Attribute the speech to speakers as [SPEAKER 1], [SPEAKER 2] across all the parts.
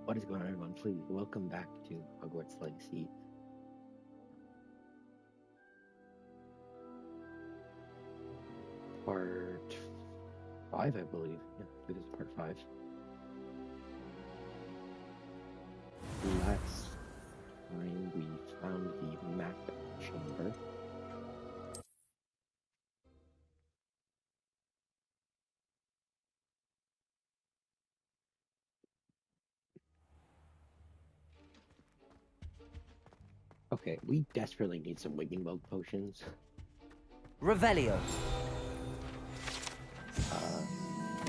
[SPEAKER 1] What is going on, everyone? Please welcome back to Hogwarts Legacy. Part 5, I believe. Yeah, this is part 5. Last time we found the map chamber. Okay, we desperately need some Wigging Bug potions.
[SPEAKER 2] Revelio.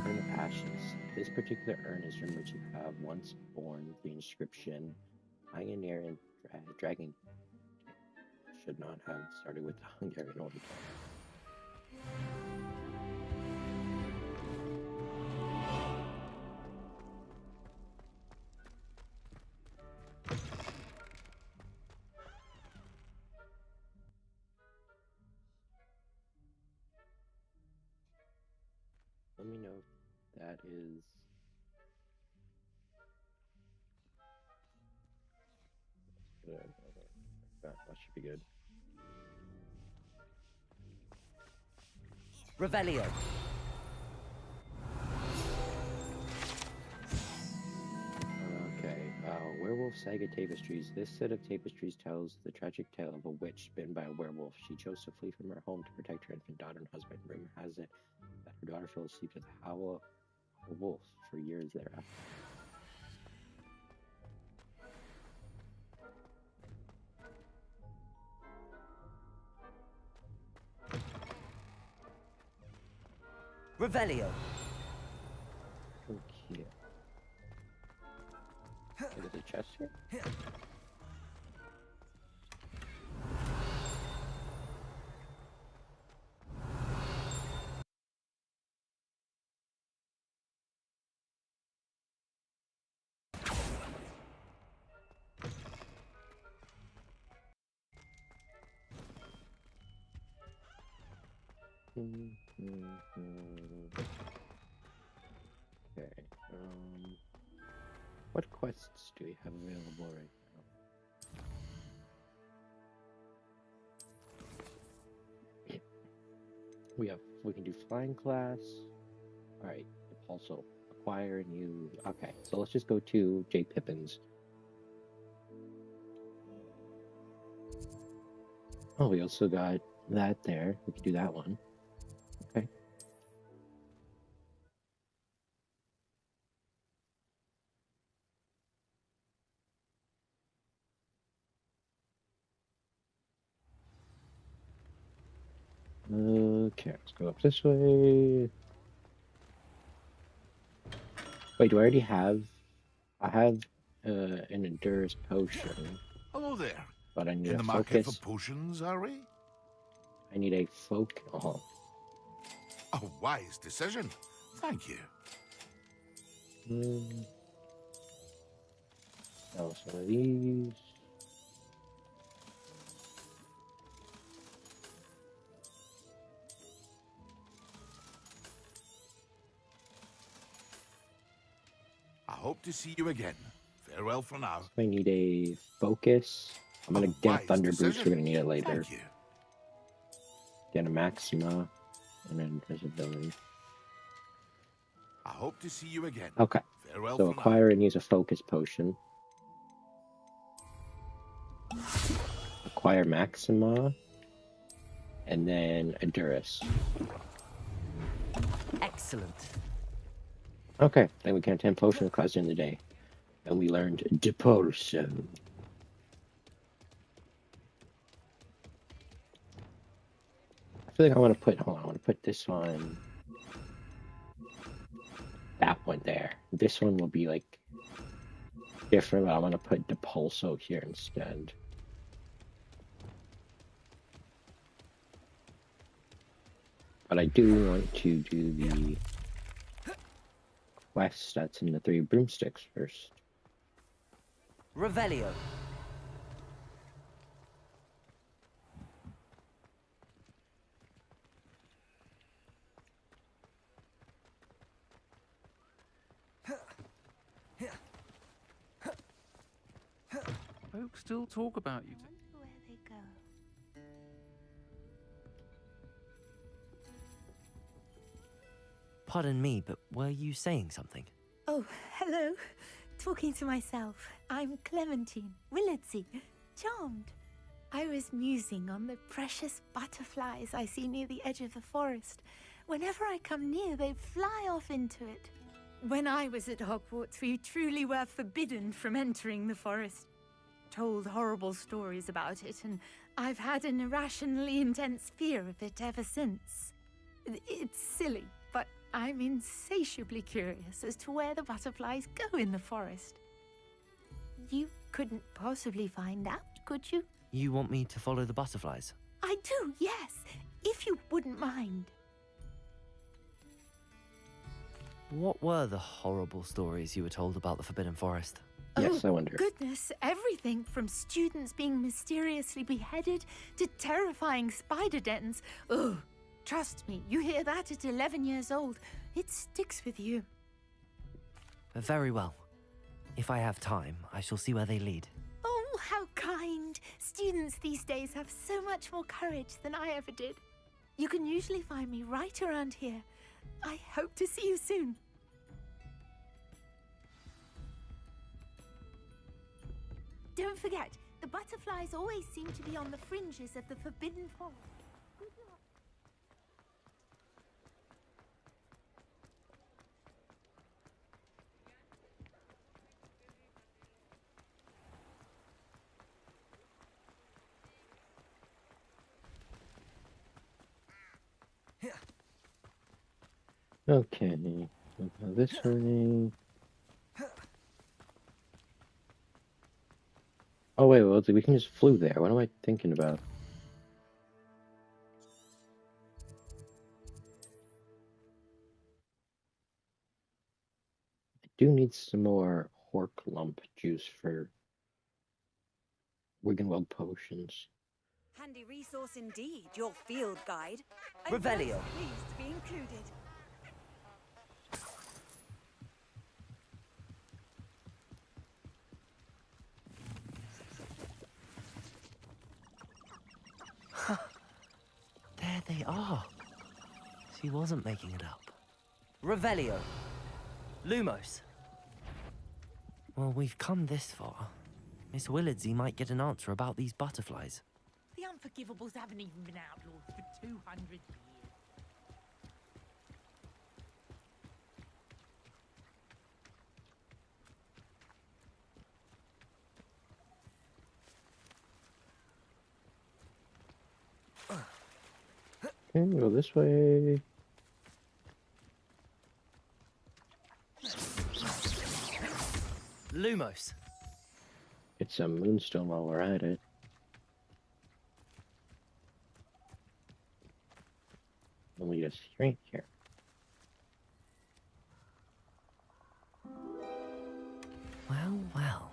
[SPEAKER 1] Urn of Ashes. This particular urn is from which you have once born the inscription Pioneer and Dragon. Should not have started with the Hungarian order. Let me know if that is... That should be good.
[SPEAKER 2] Revelio.
[SPEAKER 1] Okay, Werewolf Saga Tapestries. This set of tapestries tells the tragic tale of a witch bitten by a werewolf. She chose to flee from her home to protect her infant daughter and husband. Rumor has it that her daughter fell asleep to the howl of a wolf for years thereafter.
[SPEAKER 2] Revelio.
[SPEAKER 1] Okay. There's a chest here? Okay, what quests do we have available right now? We can do flying class. Alright, also acquire new... Okay, so let's just go to J. Pippin's. Oh, we also got that there. We can do that one. Okay. Okay, let's go up this way. Wait, do I already have... I have an Endurance potion.
[SPEAKER 3] Hello there.
[SPEAKER 1] But I need
[SPEAKER 3] In
[SPEAKER 1] a
[SPEAKER 3] the market for
[SPEAKER 1] focus.
[SPEAKER 3] potions, are we?
[SPEAKER 1] I need a focus. Oh.
[SPEAKER 3] A wise decision. Thank you.
[SPEAKER 1] Oh, some of these.
[SPEAKER 3] I hope to see you again. Farewell for now.
[SPEAKER 1] I need a focus. I'm gonna get a Thunder Boost. We're gonna need it later.
[SPEAKER 3] Thank you.
[SPEAKER 1] Get a Maxima and an Invisibility.
[SPEAKER 3] I hope to see you again.
[SPEAKER 1] Okay.
[SPEAKER 3] Farewell
[SPEAKER 1] So
[SPEAKER 3] for
[SPEAKER 1] acquire and use a focus potion. Acquire Maxima. And then a Durus.
[SPEAKER 2] Excellent.
[SPEAKER 1] Okay, then we can attend potion class during the day. And we learned Depulsion. I feel like I want to put, hold on, I want to put this one, that one there. This one will be like different, but I want to put Depulso here instead. But I do want to do the quest that's in the 3 broomsticks first.
[SPEAKER 2] Revelio.
[SPEAKER 4] Folks still talk about you.
[SPEAKER 5] I wonder where they go.
[SPEAKER 2] Pardon me, but were you saying something?
[SPEAKER 5] Oh, hello. Talking to myself. I'm Clementine Willardsey. Charmed. I was musing on the precious butterflies I see near the edge of the forest. Whenever I come near, they fly off into it. When I was at Hogwarts, we truly were forbidden from entering the forest. Told horrible stories about it, and I've had an irrationally intense fear of it ever since. It's silly, but I'm insatiably curious as to where the butterflies go in the forest. You couldn't possibly find out, could you?
[SPEAKER 2] You want me to follow the butterflies?
[SPEAKER 5] I do, yes, if you wouldn't mind.
[SPEAKER 2] What were the horrible stories you were told about the Forbidden Forest?
[SPEAKER 1] Yes, I wonder.
[SPEAKER 5] Goodness, everything from students being mysteriously beheaded to terrifying spider dens. Ugh, trust me, you hear that at 11 years old, it sticks with you.
[SPEAKER 2] Very well. If I have time, I shall see where they lead.
[SPEAKER 5] Oh, how kind. Students these days have so much more courage than I ever did. You can usually find me right around here. I hope to see you soon. Don't forget, the butterflies always seem to be on the fringes of the Forbidden Forest. Good luck.
[SPEAKER 1] Okay, we'll go this way. Oh wait, well we can just flew there. What am I thinking about? I do need some more Hork lump juice for Wiggenweld potions.
[SPEAKER 6] Handy resource indeed, your field guide.
[SPEAKER 2] Revelio.
[SPEAKER 6] I'm pleased to be included.
[SPEAKER 2] There they are. She wasn't making it up.
[SPEAKER 7] Revelio.
[SPEAKER 2] Lumos. Well, we've come this far. Miss Willardsey might get an answer about these butterflies.
[SPEAKER 8] The Unforgivables haven't even been outlawed for 200 years.
[SPEAKER 1] Okay, go this way.
[SPEAKER 2] Lumos.
[SPEAKER 1] Get some moonstone while we're at it. And lead us right here.
[SPEAKER 2] Well, well.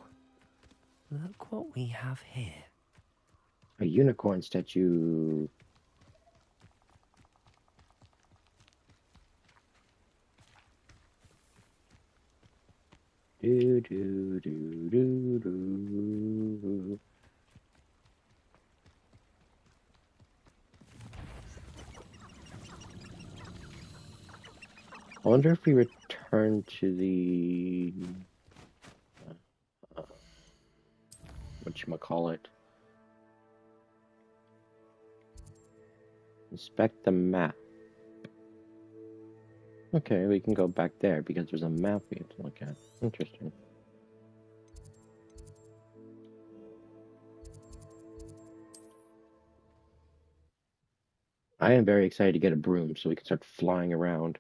[SPEAKER 2] Look what we have here.
[SPEAKER 1] A unicorn statue. Do do do do do. I wonder if we return to the whatchamacallit. Inspect the map. Okay, we can go back there because there's a map we have to look at. Interesting. I am very excited to get a broom so we can start flying around.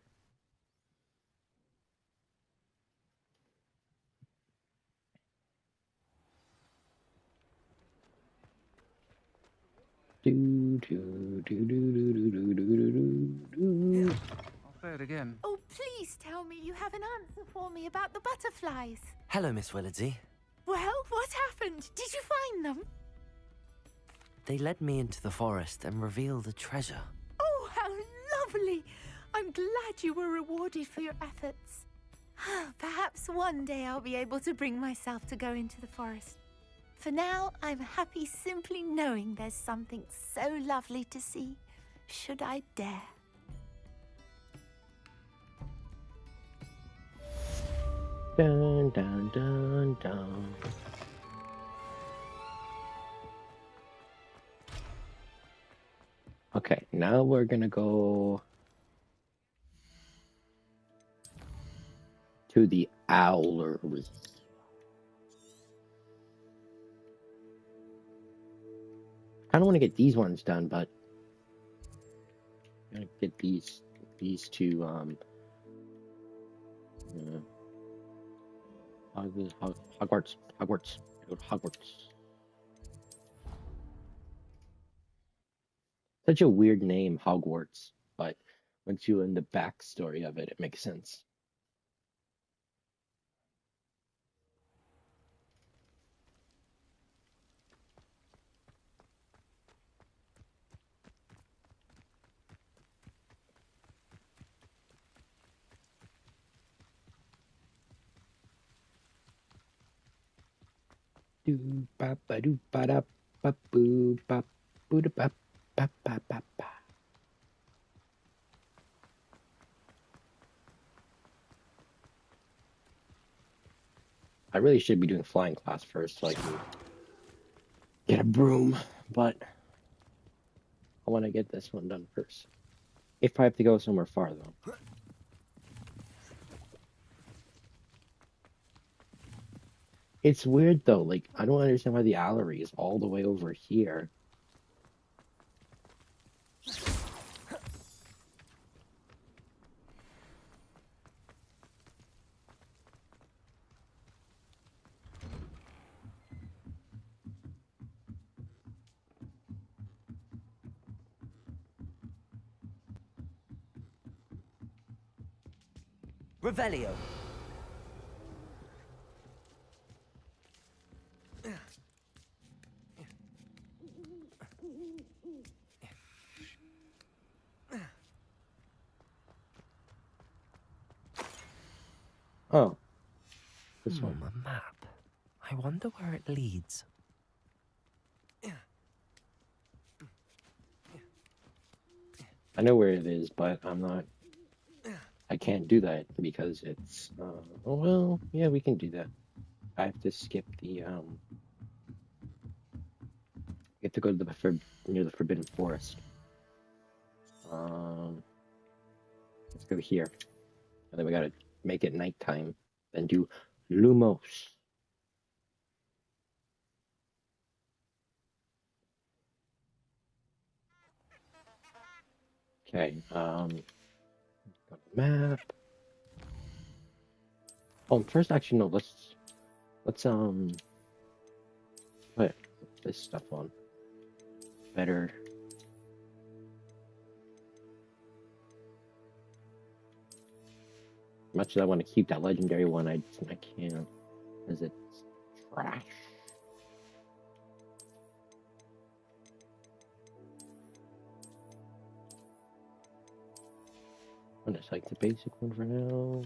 [SPEAKER 1] Do do do do do do do do do do.
[SPEAKER 4] I'll say it again.
[SPEAKER 5] Oh, please tell me you have an answer for me about the butterflies.
[SPEAKER 2] Hello, Miss Willardsey.
[SPEAKER 5] Well, what happened? Did you find them?
[SPEAKER 2] They led me into the forest and revealed a treasure.
[SPEAKER 5] Oh, how lovely! I'm glad you were rewarded for your efforts. Perhaps one day I'll be able to bring myself to go into the forest. For now, I'm happy simply knowing there's something so lovely to see, should I dare.
[SPEAKER 1] Dun dun dun dun. Okay, now we're gonna go to the Owlery. I don't want to get these ones done, but I'm gonna get these two Hogwarts. I go to Hogwarts. Such a weird name, Hogwarts, but once you learn the backstory of it, it makes sense. Do ba ba do ba da ba boo ba boo da ba ba ba ba ba. I really should be doing flying class first so I can get a broom, but I want to get this one done first. If I have to go somewhere far, though. It's weird, though. Like, I don't understand why the Owlery is all the way over here.
[SPEAKER 2] Revelio.
[SPEAKER 1] Oh. This one.
[SPEAKER 2] A map. I wonder where it leads.
[SPEAKER 1] I know where it is, but I can't do that because it's, oh, well, yeah, we can do that. I have to skip the, you have to go to near the Forbidden Forest. Let's go here. And then we gotta make it nighttime. Then do Lumos. Okay, got a map. Oh, first, actually, no, let's put this stuff on. Better. Much as I want to keep that legendary one, I can't, because it's trash. I'm just like the basic one for now.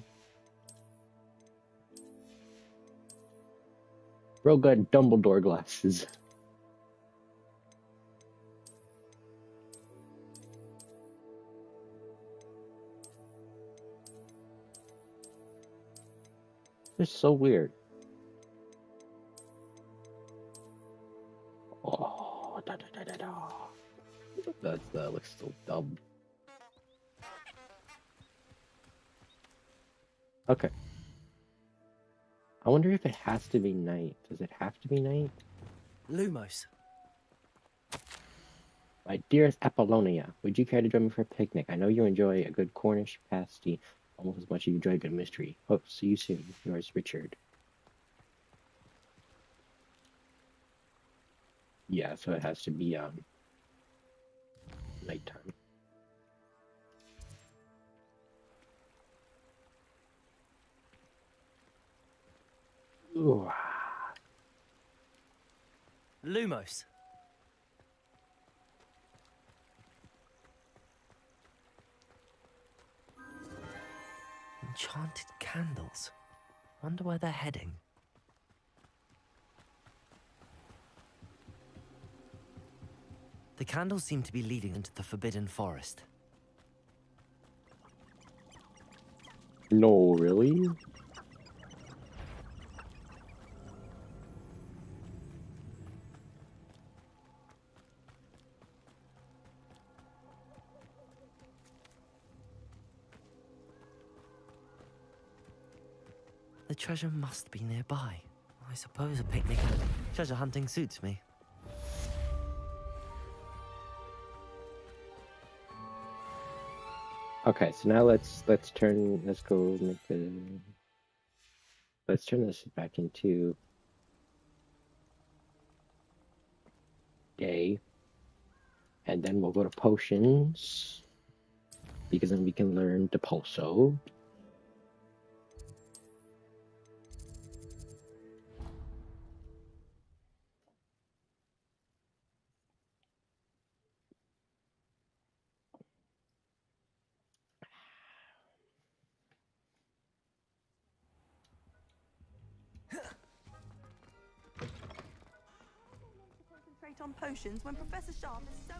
[SPEAKER 1] Bro got Dumbledore glasses. They're so weird. Oh, da, da, da, da, da. That looks so dumb. Okay. I wonder if it has to be night. Does it have to be night?
[SPEAKER 2] Lumos.
[SPEAKER 1] My dearest Apollonia, would you care to join me for a picnic? I know you enjoy a good Cornish pasty almost as much as you enjoy a good mystery. Hope to see you soon. Yours, Richard. Yeah, so it has to be nighttime. Ooh.
[SPEAKER 2] Lumos. Enchanted candles. Wonder where they're heading. The candles seem to be leading into the Forbidden Forest.
[SPEAKER 1] No, really?
[SPEAKER 2] The treasure must be nearby. I suppose a picnic and treasure hunting suits me.
[SPEAKER 1] Okay, so now let's turn let's turn this back into day, and then we'll go to potions because then we can learn Depulso.
[SPEAKER 6] Concentrate on potions when Professor Sharp is so...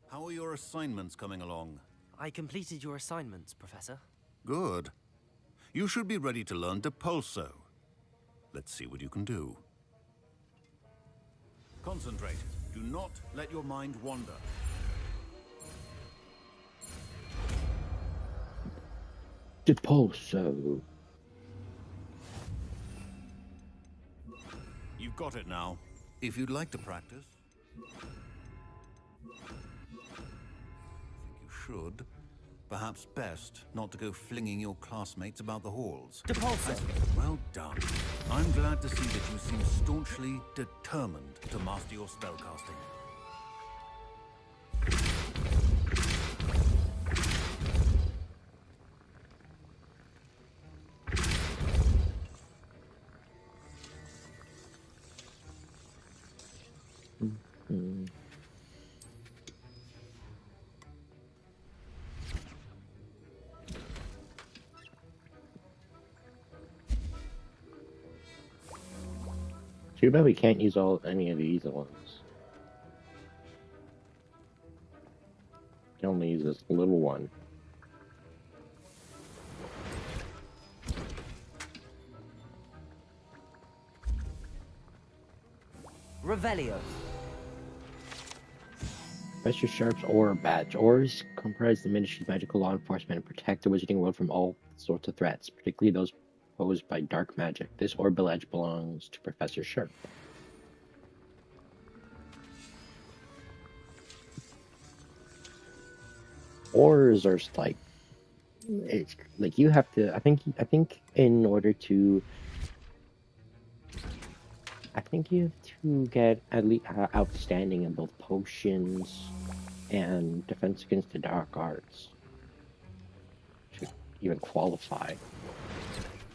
[SPEAKER 3] How are your assignments coming along?
[SPEAKER 2] I completed your assignments, Professor.
[SPEAKER 3] Good. You should be ready to learn Depulso. Let's see what you can do. Concentrate. Do not let your mind wander.
[SPEAKER 1] Depulso.
[SPEAKER 3] You've got it now. If you'd like to practice... should. Perhaps best not to go flinging your classmates about the halls.
[SPEAKER 2] Depulso!
[SPEAKER 3] Well done. I'm glad to see that you seem staunchly determined to master your spellcasting.
[SPEAKER 1] Too bad we can't use any of these at once. Can only use this little one.
[SPEAKER 2] Revelio.
[SPEAKER 1] Professor Sharp's Aura Badge. Auras comprise the ministry's magical law enforcement and protect the wizarding world from all sorts of threats, particularly those posed by dark magic. This Aura Badge belongs to Professor Sharp. Auras are like, it's like you have to. I think in order to. I think you have to get at least outstanding in both potions and defense against the dark arts to even qualify.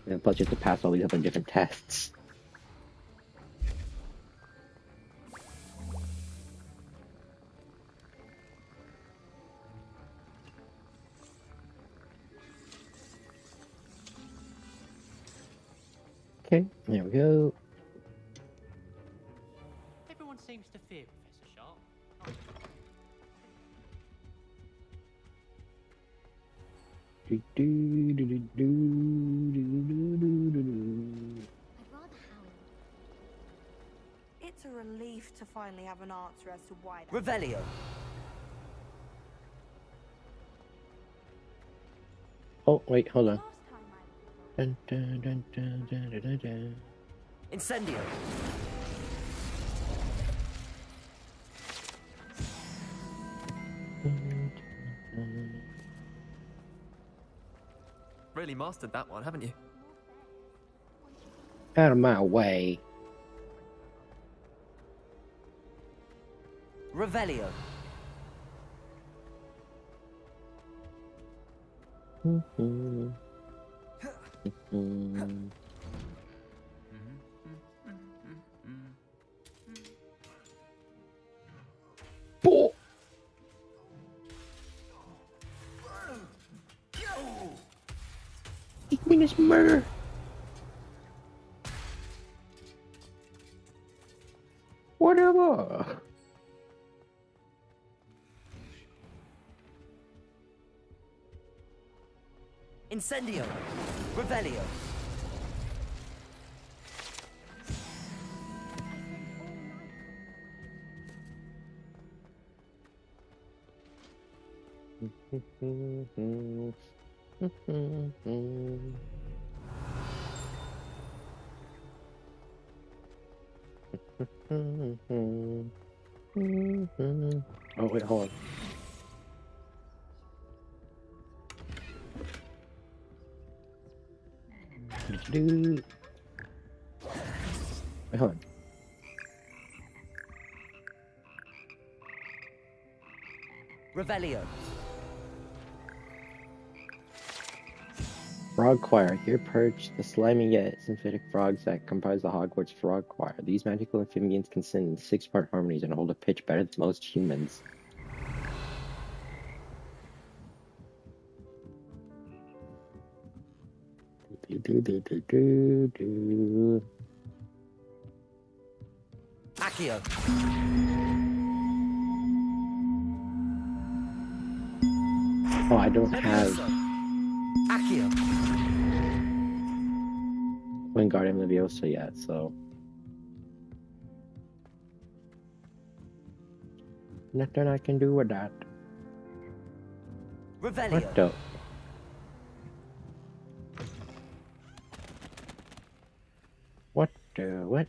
[SPEAKER 1] And plus you have to pass all these other different tests. Okay, there we go.
[SPEAKER 8] Everyone seems to fear Professor Sharp.
[SPEAKER 6] It's a relief to finally have an answer as to why that...
[SPEAKER 2] Revelio.
[SPEAKER 1] Oh, wait, hold on.
[SPEAKER 6] Last time I...
[SPEAKER 1] Dun, dun, dun, dun, dun, dun, dun, dun.
[SPEAKER 2] Incendio.
[SPEAKER 7] Really mastered that one, haven't you?
[SPEAKER 1] Out of my way.
[SPEAKER 2] Revelio.
[SPEAKER 1] Oh! Ich mean, it's murder. Whatever.
[SPEAKER 2] Incendio! Revelio!
[SPEAKER 1] Oh wait, hold on. Wait, hold on.
[SPEAKER 2] Revelio!
[SPEAKER 1] Frog Choir. Here perch the slimy yet sympathetic frogs that comprise the Hogwarts Frog Choir. These magical amphibians can sing in 6-part harmonies and hold a pitch better than most humans.
[SPEAKER 2] Accio!
[SPEAKER 1] Oh, I don't have
[SPEAKER 2] Accio!
[SPEAKER 1] Wingardium Leviosa yet, so nothing I can do with that.
[SPEAKER 2] Revelio!
[SPEAKER 1] What the? What the? What?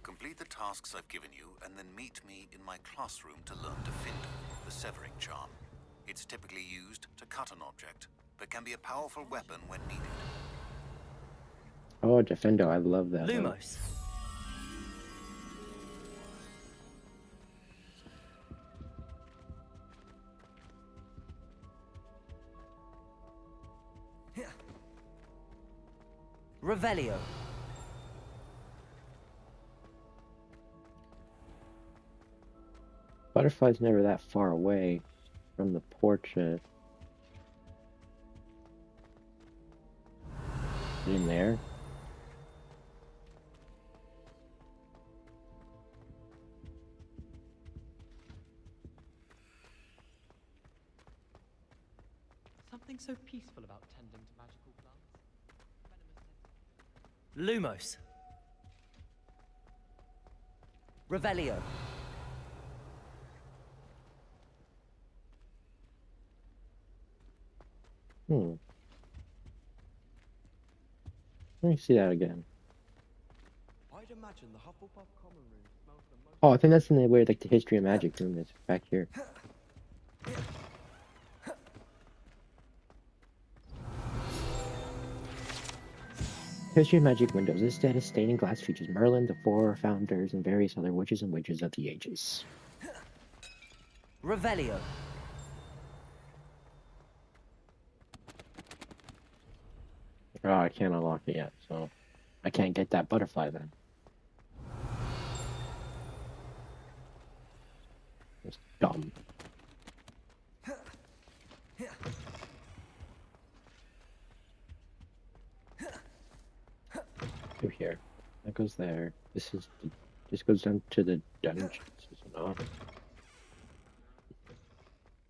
[SPEAKER 3] Complete the tasks I've given you, and then meet me in my classroom to learn Defendo, the severing charm. It's typically used to cut an object, but can be a powerful weapon when needed.
[SPEAKER 1] Oh, Defendo, I love that one.
[SPEAKER 2] Lumos! Revelio!
[SPEAKER 1] Butterfly's never that far away from the portrait. In there.
[SPEAKER 8] Something so peaceful about tending to magical plants.
[SPEAKER 2] Lumos! Revelio!
[SPEAKER 1] Let me see that again.
[SPEAKER 7] I'd imagine the Hufflepuff common room smells the most.
[SPEAKER 1] Oh, I think that's in the where like the history of magic room is back here. History of Magic Windows. This set of stained glass features Merlin, the four founders, and various other witches and witches of the ages.
[SPEAKER 2] Revelio!
[SPEAKER 1] Oh, I can't unlock it yet, so I can't get that butterfly then. It's dumb. Through here. That goes there. This goes down to the dungeons, is it not?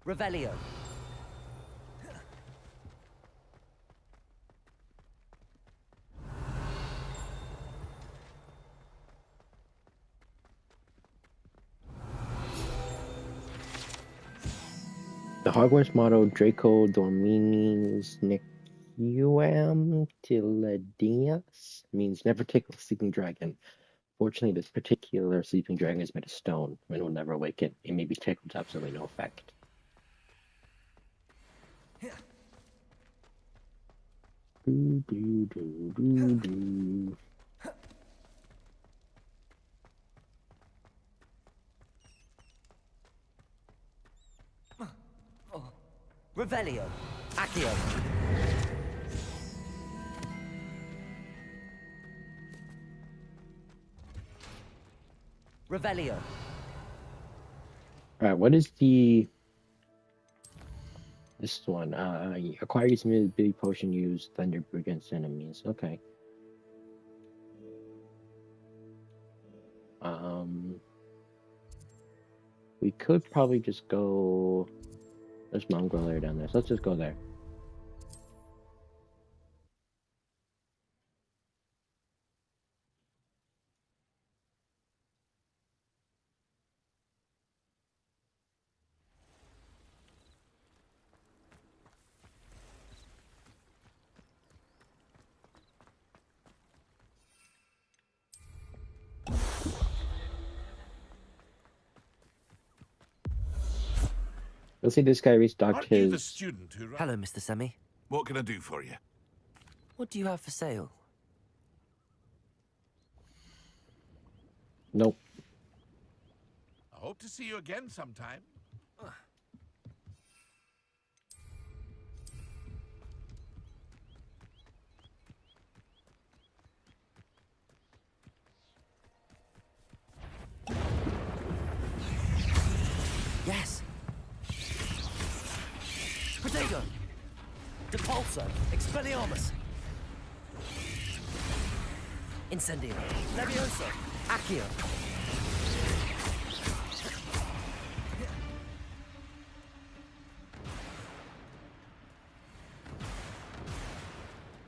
[SPEAKER 2] Revelio!
[SPEAKER 1] The Hogwarts motto, Draco Dominis Nequam Tiladius, means never tickle a sleeping dragon. Fortunately, this particular sleeping dragon is made of stone and will never awaken. It may be tickled to absolutely no effect. Do, do, do, do, do.
[SPEAKER 2] Revelio. Accio. Revelio.
[SPEAKER 1] Alright, what is the... This one, acquire its ability potion, use thunder against enemies. Okay. We could probably just go... There's mongrel area down there, so let's just go there. Let's see, this guy restocked
[SPEAKER 9] Aren't you the
[SPEAKER 1] his...
[SPEAKER 9] student who...
[SPEAKER 2] Hello, Mr. Semi.
[SPEAKER 9] What can I do for you?
[SPEAKER 2] What do you have for sale?
[SPEAKER 1] Nope.
[SPEAKER 9] I hope to see you again sometime.
[SPEAKER 2] Yes. Protego. Depulso. Expelliarmus. Incendio. Levioso. Accio.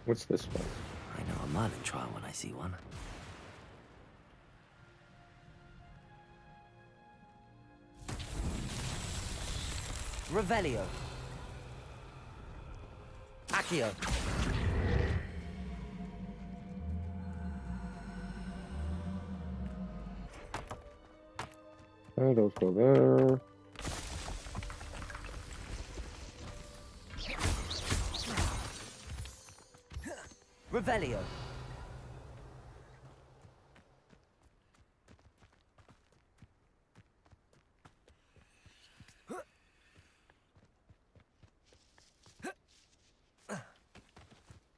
[SPEAKER 1] What's this one?
[SPEAKER 2] I know a Merlin trial when I see one. Revelio. Accio.
[SPEAKER 1] Alright, let's go there.
[SPEAKER 2] Revelio.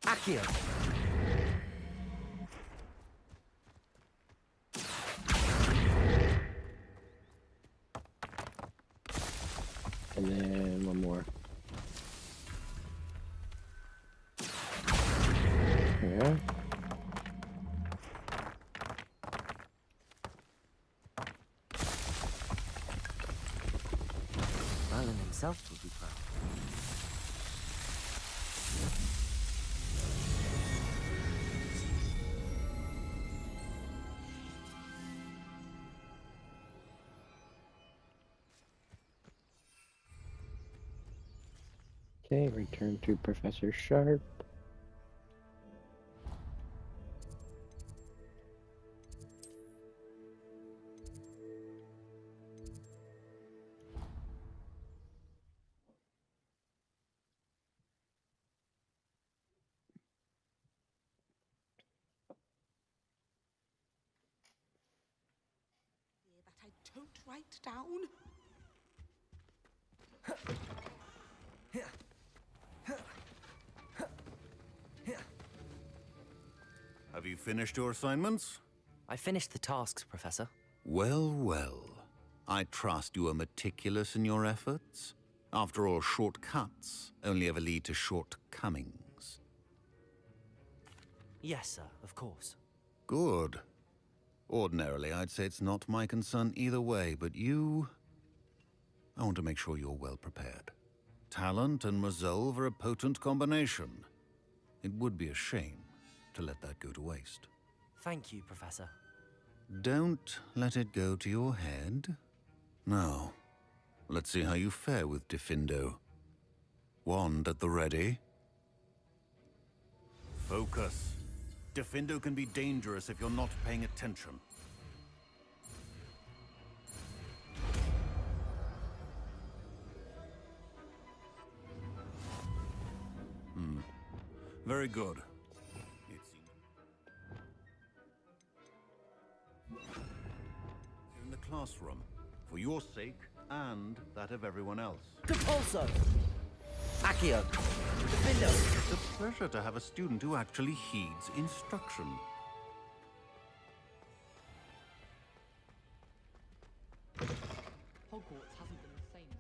[SPEAKER 2] Accio.
[SPEAKER 1] And then one more. Yeah.
[SPEAKER 2] Merlin himself would be proud.
[SPEAKER 1] Okay, return to Professor Sharp.
[SPEAKER 6] That I don't write down.
[SPEAKER 3] Have you finished your assignments?
[SPEAKER 2] I finished the tasks, Professor.
[SPEAKER 3] Well, well. I trust you are meticulous in your efforts. After all, shortcuts only ever lead to shortcomings.
[SPEAKER 2] Yes, sir, of course.
[SPEAKER 3] Good. Ordinarily, I'd say it's not my concern either way, but you... I want to make sure you're well prepared. Talent and resolve are a potent combination. It would be a shame to let that go to waste.
[SPEAKER 2] Thank you, Professor.
[SPEAKER 3] Don't let it go to your head. Now, let's see how you fare with Diffindo. Wand at the ready. Focus. Diffindo can be dangerous if you're not paying attention. Very good. It seems... in the classroom, for your sake and that of everyone else.
[SPEAKER 2] Depulso! Accio. Defendo.
[SPEAKER 3] It's a pleasure to have a student who actually heeds instruction.
[SPEAKER 8] Hogwarts hasn't been the same.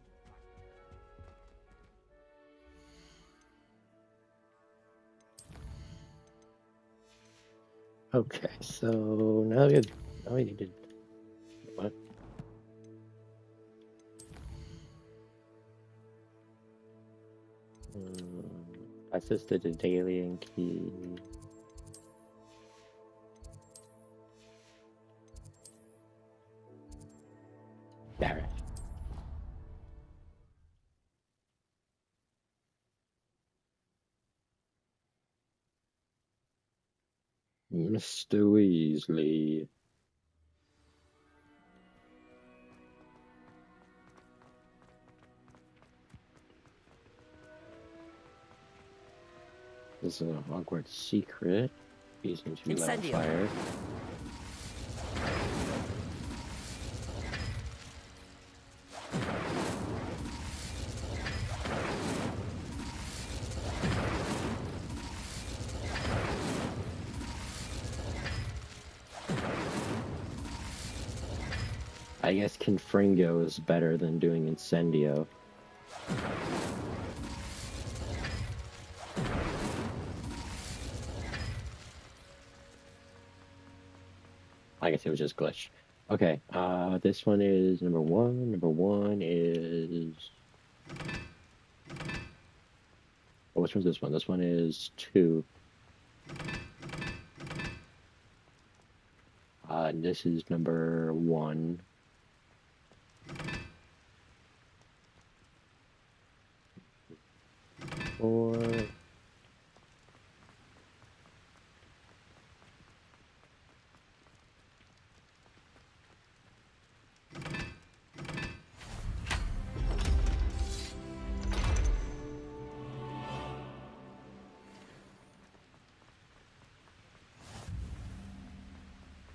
[SPEAKER 1] Okay, so now we need to what? Assisted the daily and key. Gareth. Mr. Weasley. This is a Hogwarts secret. Using to be level
[SPEAKER 2] Incendio.
[SPEAKER 1] fire. I guess Confringo is better than doing Incendio. I guess it was just glitch. Okay, this one is number one. Number one is... Oh, which one's this one? This one is 2. This is number 1. Four.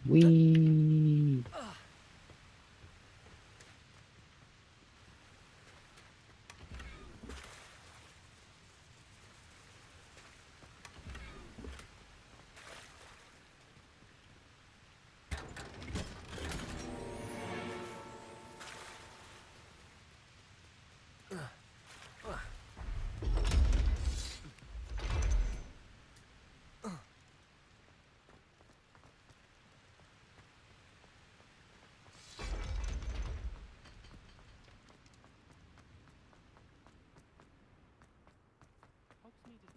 [SPEAKER 1] Wee.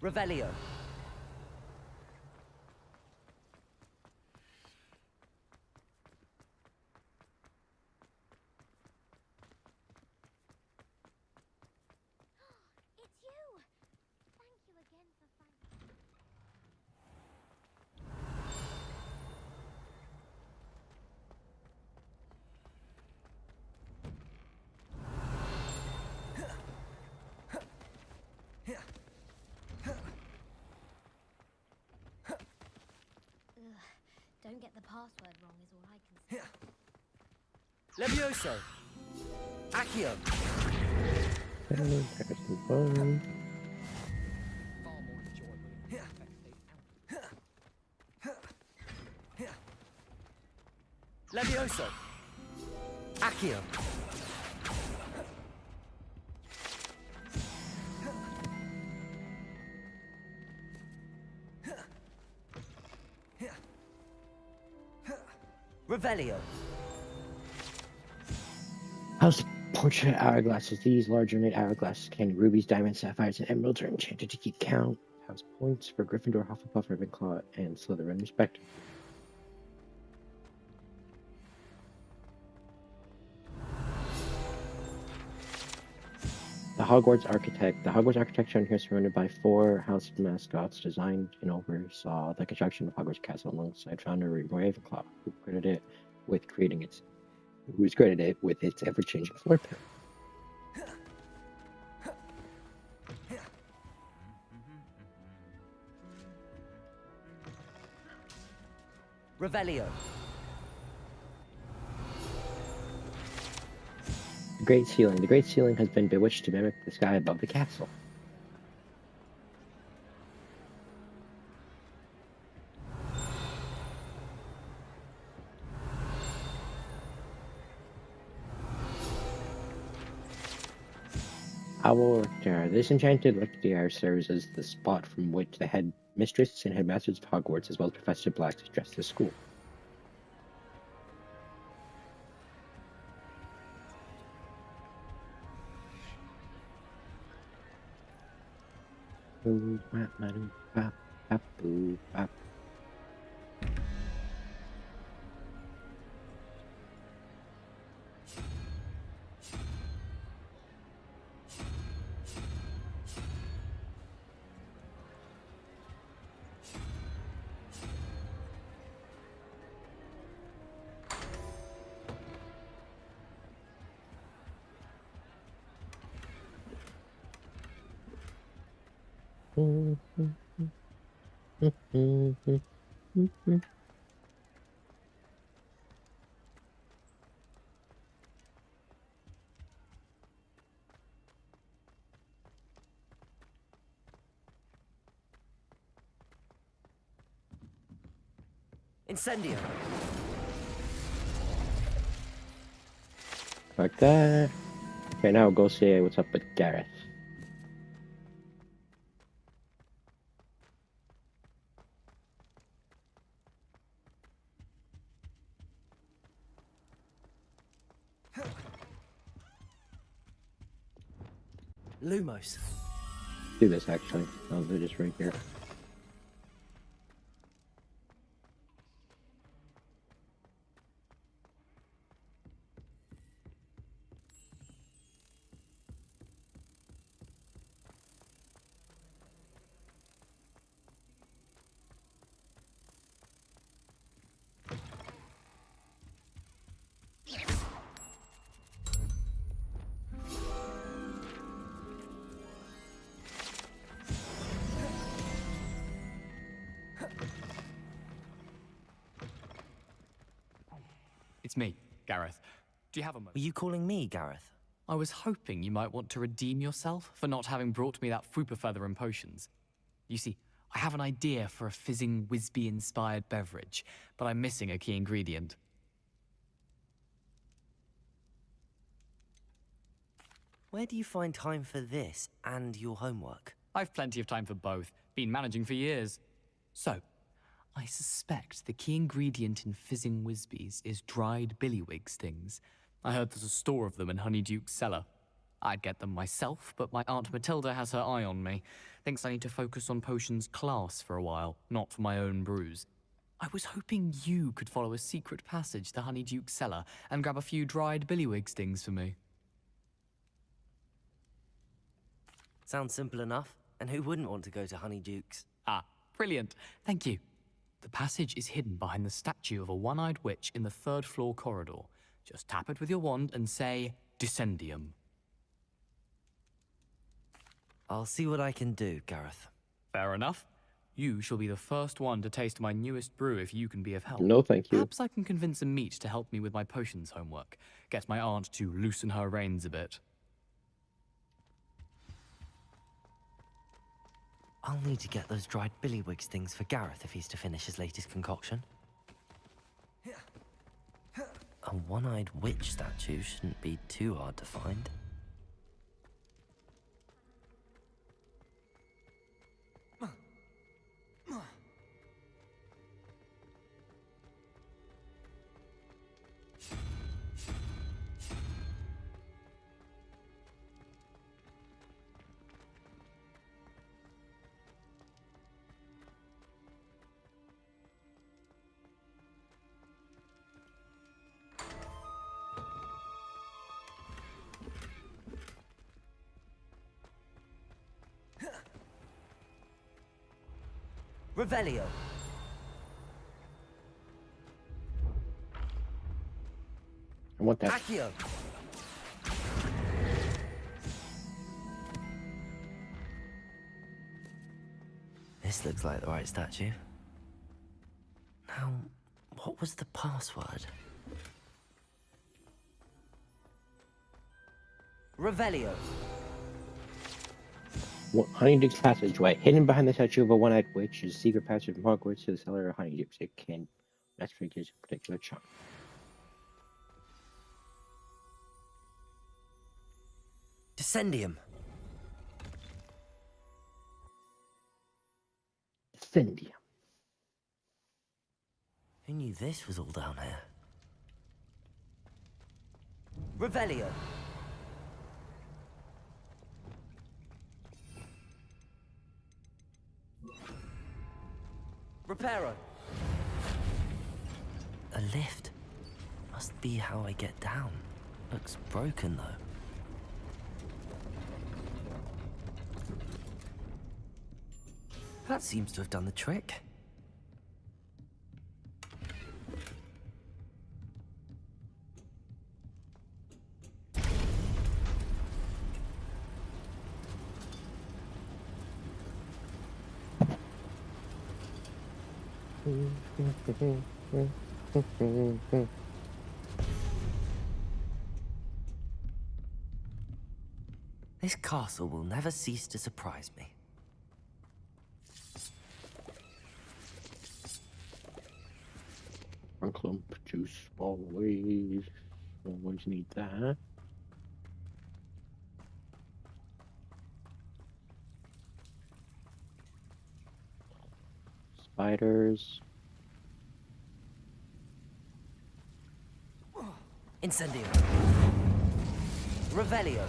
[SPEAKER 2] Revelio.
[SPEAKER 10] It's you! Thank you again for finding... Don't get the password wrong is all I can say.
[SPEAKER 2] Levioso. Accio.
[SPEAKER 1] There's the button.
[SPEAKER 8] Far more enjoyable if the effects stayed out.
[SPEAKER 2] Levioso. Accio. Revelio.
[SPEAKER 1] House portrait hourglasses. These large ornate hourglasses containing rubies, diamonds, sapphires, and emeralds are enchanted to keep count. House points for Gryffindor, Hufflepuff, Ravenclaw, and Slytherin, respectively. The Hogwarts architect shown here, surrounded by 4 house mascots, designed and oversaw the construction of Hogwarts Castle alongside founder Ravenclaw, who is credited with its ever-changing floor plan.
[SPEAKER 2] Revelio.
[SPEAKER 1] The Great Ceiling. The Great Ceiling has been bewitched to mimic the sky above the castle. This enchanted lectire serves as the spot from which the head mistress and headmasters of Hogwarts, as well as Professor Black, address the school.
[SPEAKER 2] Incendio.
[SPEAKER 1] Like that. Okay, now go say what's up with Gareth.
[SPEAKER 2] Lumos.
[SPEAKER 1] Do this actually. Oh, they're just right here.
[SPEAKER 11] It's me, Gareth. Do you have a moment?
[SPEAKER 2] Were you calling me, Gareth?
[SPEAKER 11] I was hoping you might want to redeem yourself for not having brought me that Fooper Feather and potions. You see, I have an idea for a fizzing Wisby-inspired beverage, but I'm missing a key ingredient.
[SPEAKER 2] Where do you find time for this and your homework?
[SPEAKER 11] I've plenty of time for both. Been managing for years. So, I suspect the key ingredient in fizzing Wisbies is dried billywig stings. I heard there's a store of them in Honeyduke's cellar. I'd get them myself, but my Aunt Matilda has her eye on me. Thinks I need to focus on potions class for a while, not for my own brews. I was hoping you could follow a secret passage to Honeyduke's cellar and grab a few dried billywig stings for me.
[SPEAKER 2] Sounds simple enough. And who wouldn't want to go to Honeyduke's?
[SPEAKER 11] Ah, brilliant. Thank you. The passage is hidden behind the statue of a one-eyed witch in the third-floor corridor. Just tap it with your wand and say, Descendium.
[SPEAKER 2] I'll see what I can do, Gareth.
[SPEAKER 11] Fair enough. You shall be the first one to taste my newest brew if you can be of help.
[SPEAKER 1] No, thank you.
[SPEAKER 11] Perhaps I can convince a meat to help me with my potions homework. Get my aunt to loosen her reins a bit.
[SPEAKER 2] I'll need to get those dried billywig things for Gareth if he's to finish his latest concoction. A one-eyed witch statue shouldn't be too hard to find. Revelio.
[SPEAKER 1] I want that.
[SPEAKER 2] Accio. This looks like the right statue. Now, what was the password? Revelio.
[SPEAKER 1] Honeyduke's passageway, hidden behind the statue of a one-eyed witch, is a secret passage from Hogwarts to the cellar of Honeyduke's. It can best figures a particular charm.
[SPEAKER 2] Descendium.
[SPEAKER 1] Incendium.
[SPEAKER 2] Who knew this was all down here? Revelio. Reparo. A lift. Must be how I get down. Looks broken, though. That seems to have done the trick. This castle will never cease to surprise me.
[SPEAKER 1] One clump juice, always need that. Spiders.
[SPEAKER 2] Incendio. Revelio.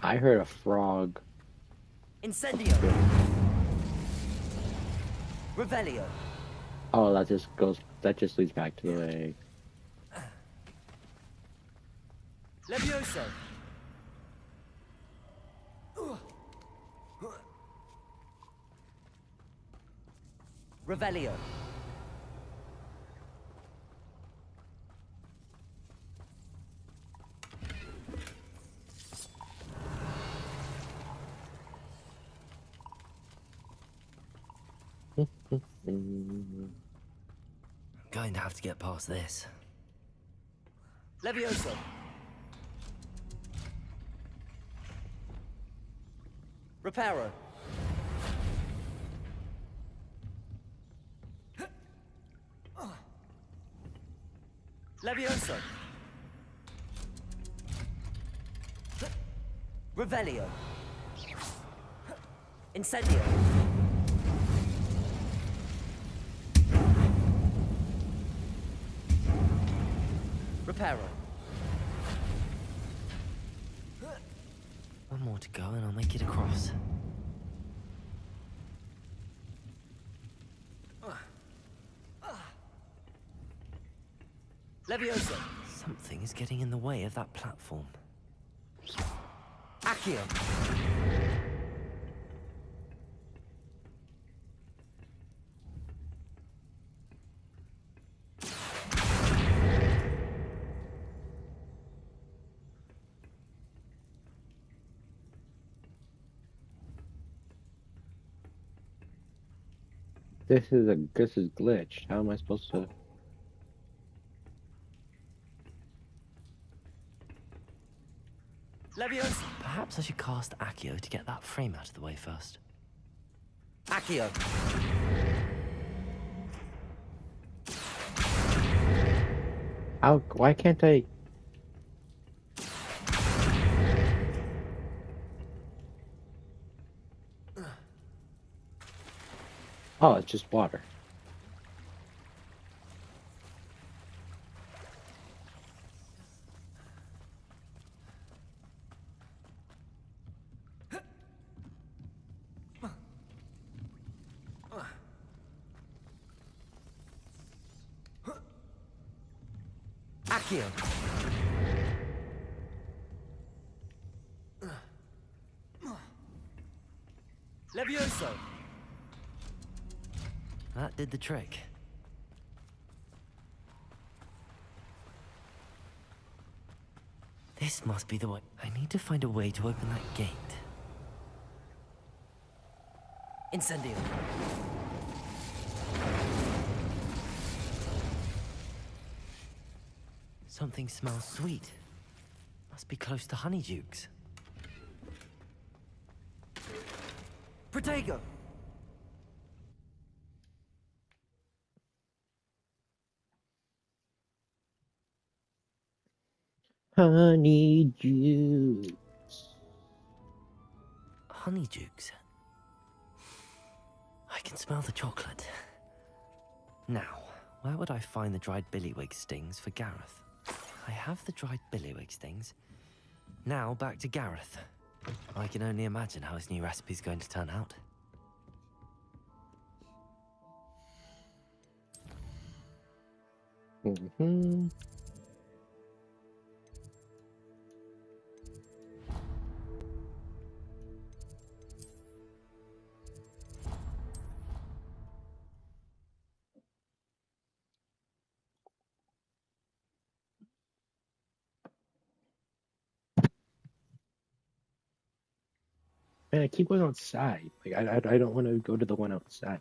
[SPEAKER 1] I heard a frog.
[SPEAKER 2] Incendio. Revelio.
[SPEAKER 1] Oh, that just leads back to the way.
[SPEAKER 2] Levioso. Revelio. I'm going to have to get past this. Levioso. Reparo. Levioso. Revelio. Incendio. Reparo. One more to go and I'll make it across. Levioso. Something is getting in the way of that platform. Accio.
[SPEAKER 1] This is glitched. How am I supposed to?
[SPEAKER 2] Levioso. Perhaps I should cast Accio to get that frame out of the way first. Accio.
[SPEAKER 1] Why can't I? Oh, it's just water.
[SPEAKER 2] Accio. Levioso. That did the trick. This must be the way. I need to find a way to open that gate. Incendio. Something smells sweet. Must be close to Honeydukes. Protego!
[SPEAKER 1] Honeydukes.
[SPEAKER 2] Honeydukes? I can smell the chocolate. Now, where would I find the dried billywig stings for Gareth? I have the dried billywig stings. Now, back to Gareth. I can only imagine how his new recipe's going to turn out.
[SPEAKER 1] Mm-hmm. Man, I keep going outside. Like I don't want to go to the one outside.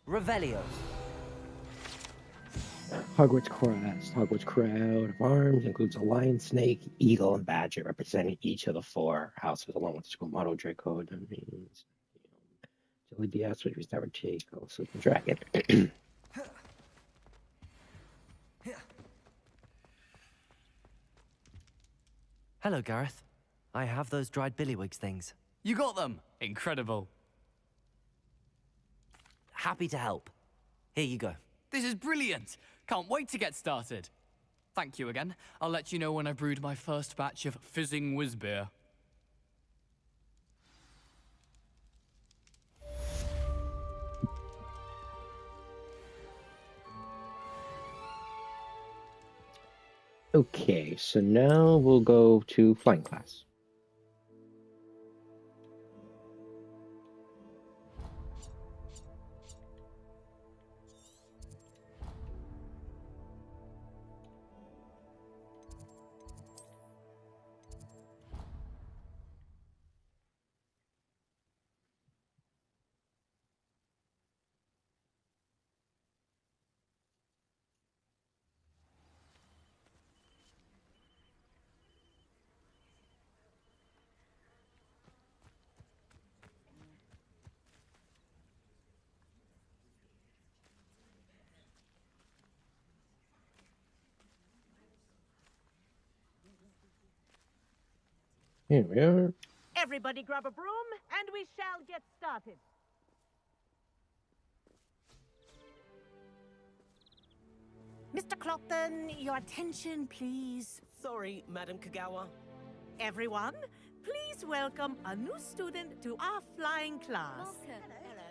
[SPEAKER 8] Revelio.
[SPEAKER 1] Hogwarts crest. Hogwarts crowd of arms includes a lion, snake, eagle, and badger representing each of the 4 houses, along with the school motto, Draco, Dummies, Jelly DS, which we never take, also the dragon.
[SPEAKER 2] Hello, Gareth. I have those dried billywig things.
[SPEAKER 11] You got them! Incredible.
[SPEAKER 2] Happy to help. Here you go.
[SPEAKER 11] This is brilliant! Can't wait to get started. Thank you again. I'll let you know when I've brewed my first batch of fizzing whizbeer.
[SPEAKER 1] Okay, so now we'll go to flying class. Here we are.
[SPEAKER 8] Everybody grab a broom, and we shall get started.
[SPEAKER 5] Mr. Clopton, your attention, please.
[SPEAKER 8] Sorry, Madam Kagawa.
[SPEAKER 5] Everyone, please welcome a new student to our flying class.
[SPEAKER 10] Welcome.
[SPEAKER 5] Hello.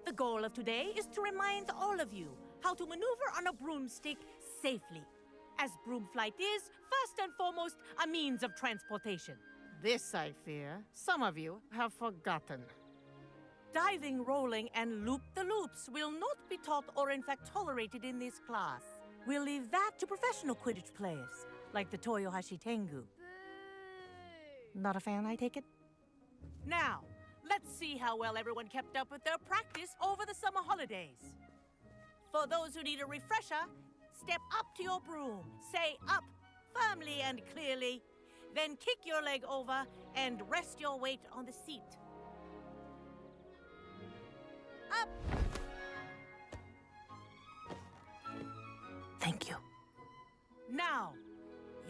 [SPEAKER 5] The goal of today is to remind all of you how to maneuver on a broomstick safely, as broom flight is, first and foremost, a means of transportation.
[SPEAKER 12] This, I fear, some of you have forgotten.
[SPEAKER 5] Diving, rolling, and loop-the-loops will not be taught or in fact tolerated in this class. We'll leave that to professional Quidditch players, like the Toyohashi Tengu.
[SPEAKER 12] Not a fan, I take it?
[SPEAKER 5] Now, let's see how well everyone kept up with their practice over the summer holidays. For those who need a refresher, step up to your broom, say up firmly and clearly, then kick your leg over and rest your weight on the seat. Up!
[SPEAKER 12] Thank you.
[SPEAKER 5] Now,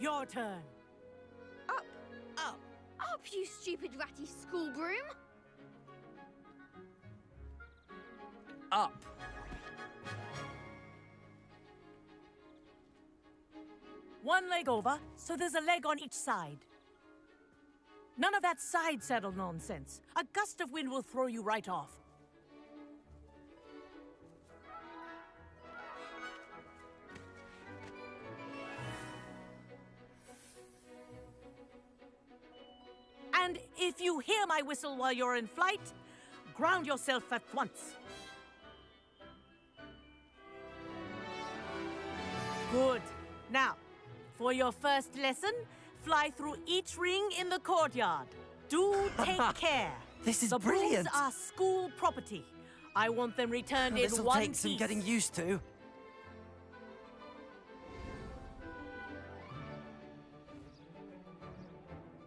[SPEAKER 5] your turn.
[SPEAKER 10] Up. Up. Up, you stupid ratty school broom.
[SPEAKER 11] Up.
[SPEAKER 5] One leg over, so there's a leg on each side. None of that side saddle nonsense. A gust of wind will throw you right off. And if you hear my whistle while you're in flight, ground yourself at once. Good. Now, for your first lesson, fly through each ring in the courtyard. Do take care.
[SPEAKER 2] This is
[SPEAKER 5] the
[SPEAKER 2] brilliant.
[SPEAKER 5] brooms are school property. I want them returned in
[SPEAKER 2] This'll
[SPEAKER 5] one
[SPEAKER 2] take
[SPEAKER 5] piece.
[SPEAKER 2] some getting used to.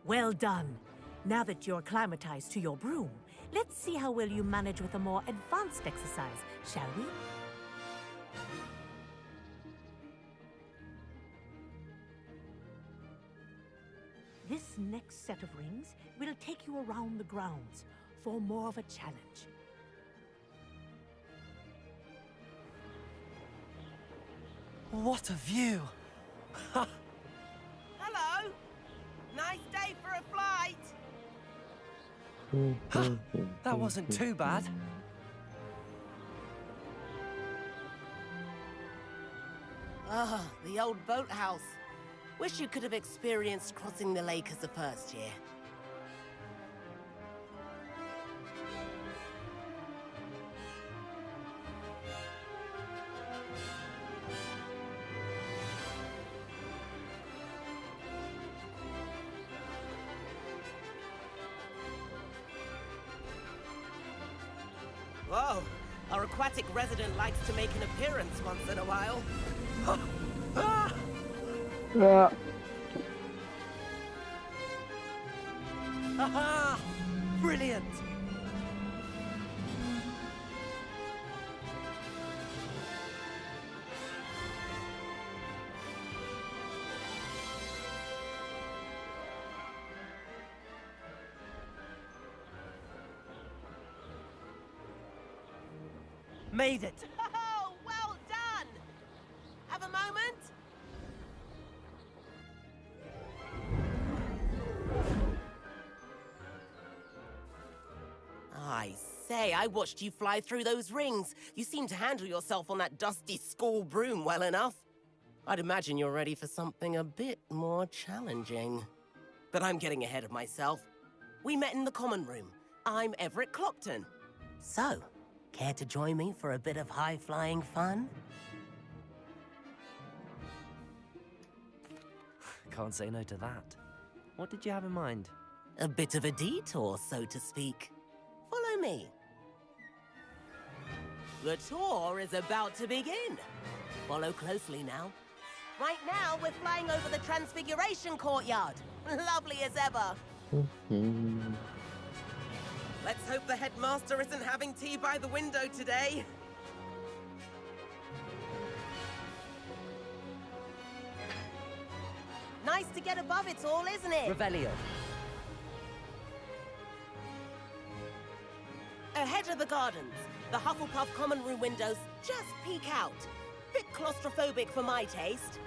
[SPEAKER 5] Well done.
[SPEAKER 13] Now that you're acclimatized to your broom, let's see how well you manage with a more advanced exercise, shall we? This next set of rings will take you around the grounds for more of a challenge.
[SPEAKER 2] What a view!
[SPEAKER 14] Hello! Nice day for a flight!
[SPEAKER 2] That wasn't too bad.
[SPEAKER 14] Ah, the old boathouse. Wish you could have experienced crossing the lake as a first year. Whoa, our aquatic resident likes to make an appearance once in a while.
[SPEAKER 2] Aha! Brilliant! Made it!
[SPEAKER 14] Oh, well done! Have a moment? I say, I watched you fly through those rings. You seem to handle yourself on that dusty school broom well enough. I'd imagine you're ready for something a bit more challenging. But I'm getting ahead of myself. We met in the common room. I'm Everett Clopton. So, care to join me for a bit of high-flying fun?
[SPEAKER 2] Can't say no to that. What did you have in mind?
[SPEAKER 14] A bit of a detour, so to speak. Follow me. The tour is about to begin. Follow closely now. Right now, we're flying over the Transfiguration Courtyard. Lovely as ever. Let's hope the headmaster isn't having tea by the window today. Nice to get above it all, isn't it?
[SPEAKER 2] Revelio.
[SPEAKER 14] Ahead of the gardens, the Hufflepuff common room windows just peek out. Bit claustrophobic for my taste.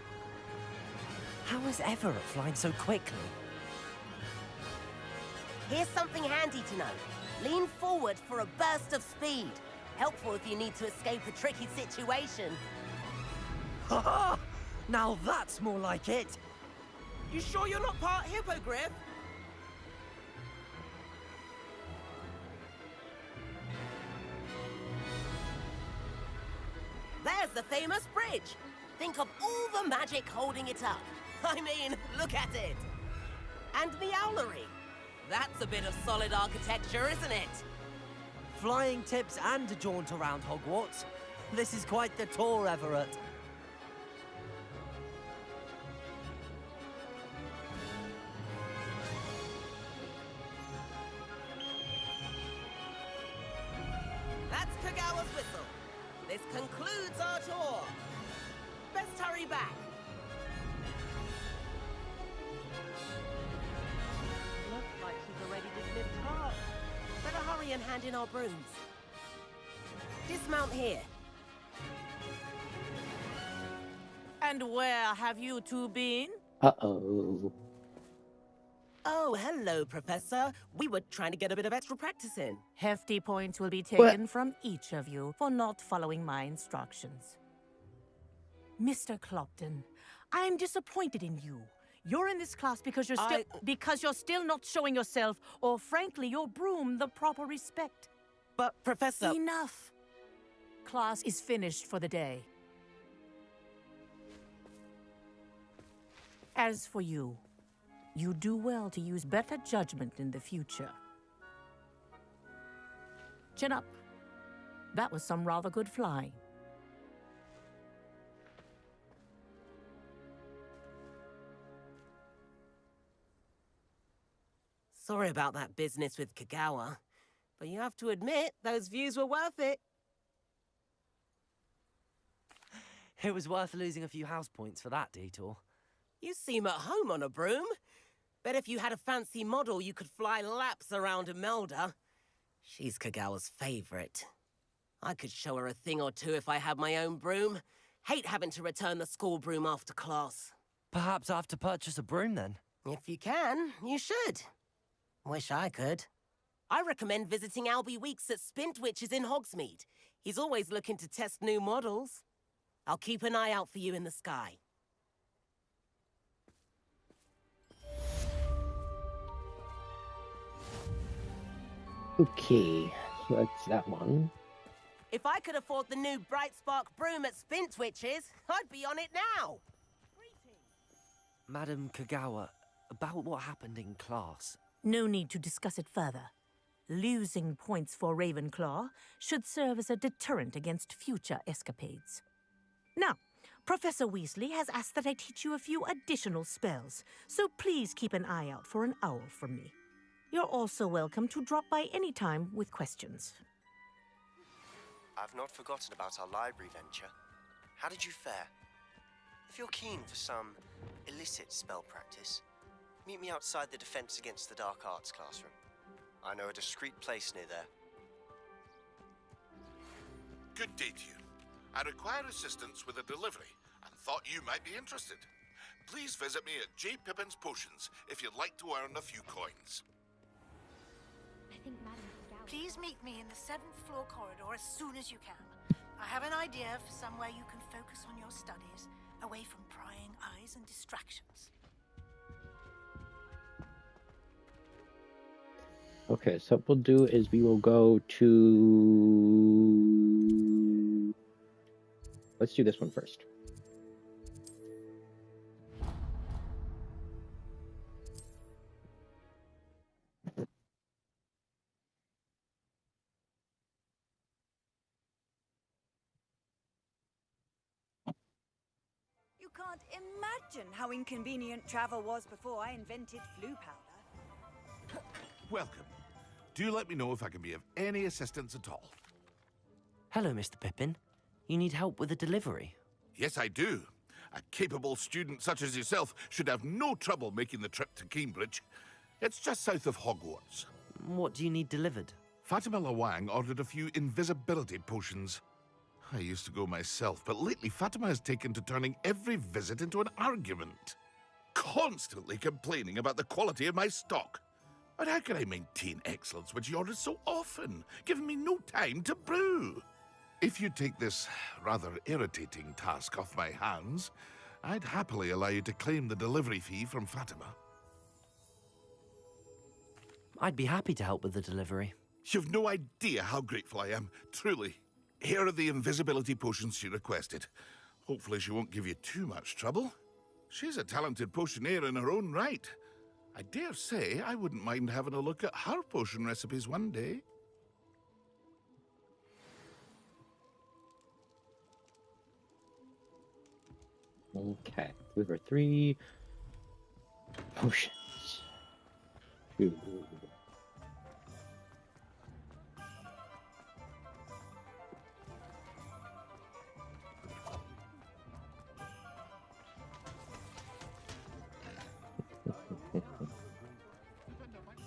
[SPEAKER 2] How is Everett flying so quickly?
[SPEAKER 14] Here's something handy to know. Lean forward for a burst of speed. Helpful if you need to escape a tricky situation.
[SPEAKER 2] Ha ha! Now that's more like it!
[SPEAKER 14] You sure you're not part hippogriff? There's the famous bridge. Think of all the magic holding it up. I mean, look at it. And the owlery. That's a bit of solid architecture, isn't it?
[SPEAKER 2] Flying tips and a jaunt around Hogwarts. This is quite the tour, Everett.
[SPEAKER 14] That's Kagawa's whistle. This concludes our tour. Best hurry back. Looks like she's already dismissed half. Better hurry and hand in our brooms. Dismount here.
[SPEAKER 13] And where have you two been?
[SPEAKER 1] Uh-oh.
[SPEAKER 14] Oh, hello, Professor. We were trying to get a bit of extra practice in.
[SPEAKER 13] Hefty points will be taken from each of you for not following my instructions. Mr. Clopton, I'm disappointed in you. You're in this class because you're still not showing yourself, or frankly, your broom the proper respect.
[SPEAKER 14] But, Professor...
[SPEAKER 13] Enough. Class is finished for the day. As for you, you do well to use better judgment in the future. Chin up. That was some rather good flying.
[SPEAKER 14] Sorry about that business with Kagawa, but you have to admit, those views were worth it.
[SPEAKER 2] It was worth losing a few house points for that detour.
[SPEAKER 14] You seem at home on a broom. Bet if you had a fancy model, you could fly laps around Imelda. She's Kagawa's favorite. I could show her a thing or two if I had my own broom. Hate having to return the school broom after class.
[SPEAKER 2] Perhaps I have to purchase a broom then?
[SPEAKER 14] If you can, you should. Wish I could. I recommend visiting Albie Weeks at Spintwitches in Hogsmeade. He's always looking to test new models. I'll keep an eye out for you in the sky.
[SPEAKER 1] Okay, so that's that one.
[SPEAKER 14] If I could afford the new Bright Spark broom at Spintwitches, I'd be on it now.
[SPEAKER 2] Madam Kagawa, about what happened in class.
[SPEAKER 13] No need to discuss it further. Losing points for Ravenclaw should serve as a deterrent against future escapades. Now, Professor Weasley has asked that I teach you a few additional spells, so please keep an eye out for an owl from me. You're also welcome to drop by any time with questions.
[SPEAKER 7] I've not forgotten about our library venture. How did you fare? If you're keen for some illicit spell practice, meet me outside the Defense Against the Dark Arts classroom. I know a discreet place near there.
[SPEAKER 9] Good day to you. I require assistance with a delivery and thought you might be interested. Please visit me at J. Pippin's Potions if you'd like to earn a few coins.
[SPEAKER 10] I think Madam Kagawa...
[SPEAKER 15] Please meet me in the 7th floor corridor as soon as you can. I have an idea for somewhere you can focus on your studies, away from prying eyes and distractions.
[SPEAKER 1] Okay, so what we'll do is we will go to... Let's do this one first.
[SPEAKER 6] You can't imagine how inconvenient travel was before I invented flu powder.
[SPEAKER 9] Welcome. Do let me know if I can be of any assistance at all.
[SPEAKER 2] Hello, Mr. Pippin. You need help with a delivery?
[SPEAKER 9] Yes, I do. A capable student such as yourself should have no trouble making the trip to Cambridge. It's just south of Hogwarts.
[SPEAKER 2] What do you need delivered?
[SPEAKER 9] Fatima Lawang ordered a few invisibility potions. I used to go myself, but lately Fatima has taken to turning every visit into an argument. Constantly complaining about the quality of my stock. But how can I maintain excellence when she orders so often, giving me no time to brew? If you take this rather irritating task off my hands, I'd happily allow you to claim the delivery fee from Fatima.
[SPEAKER 2] I'd be happy to help with the delivery.
[SPEAKER 9] You've no idea how grateful I am, truly. Here are the invisibility potions she requested. Hopefully she won't give you too much trouble. She's a talented potioneer in her own right. I dare say I wouldn't mind having a look at her potion recipes one day.
[SPEAKER 1] Okay, deliver 3 potions. 2.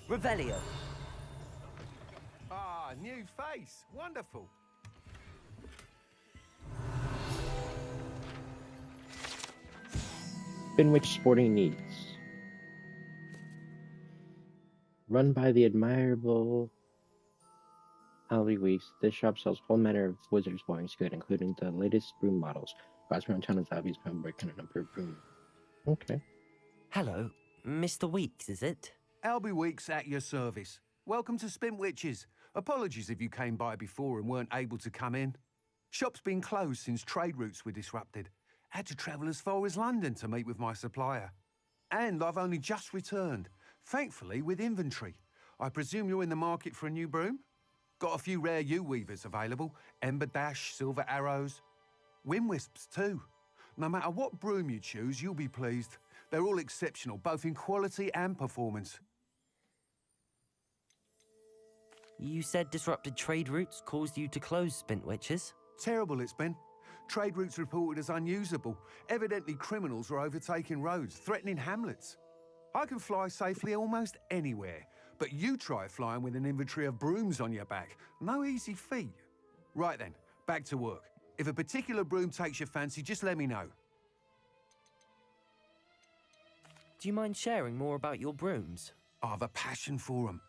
[SPEAKER 2] Revelio.
[SPEAKER 7] Ah, new face. Wonderful.
[SPEAKER 1] Spinwich Sporting Needs. Run by the admirable Albie Weeks, this shop sells whole manner of wizard's boys good, including the latest broom models. Browse around town as Albie's homebreak and a number of broom. Okay.
[SPEAKER 2] Hello, Mr. Weeks, is it?
[SPEAKER 16] Albie Weeks at your service. Welcome to Spintwitches. Apologies if you came by before and weren't able to come in. Shop's been closed since trade routes were disrupted. Had to travel as far as London to meet with my supplier. And I've only just returned, thankfully with inventory. I presume you're in the market for a new broom? Got a few rare U-weavers available. Ember Dash, Silver Arrows. Wind Wisps too. No matter what broom you choose, you'll be pleased. They're all exceptional, both in quality and performance.
[SPEAKER 2] You said disrupted trade routes caused you to close Spintwitches?
[SPEAKER 16] Terrible it's been. Trade routes reported as unusable. Evidently criminals are overtaking roads, threatening hamlets. I can fly safely almost anywhere, but you try flying with an inventory of brooms on your back. No easy feat. Right then, back to work. If a particular broom takes your fancy, just let me know.
[SPEAKER 2] Do you mind sharing more about your brooms?
[SPEAKER 16] I've a passion for them.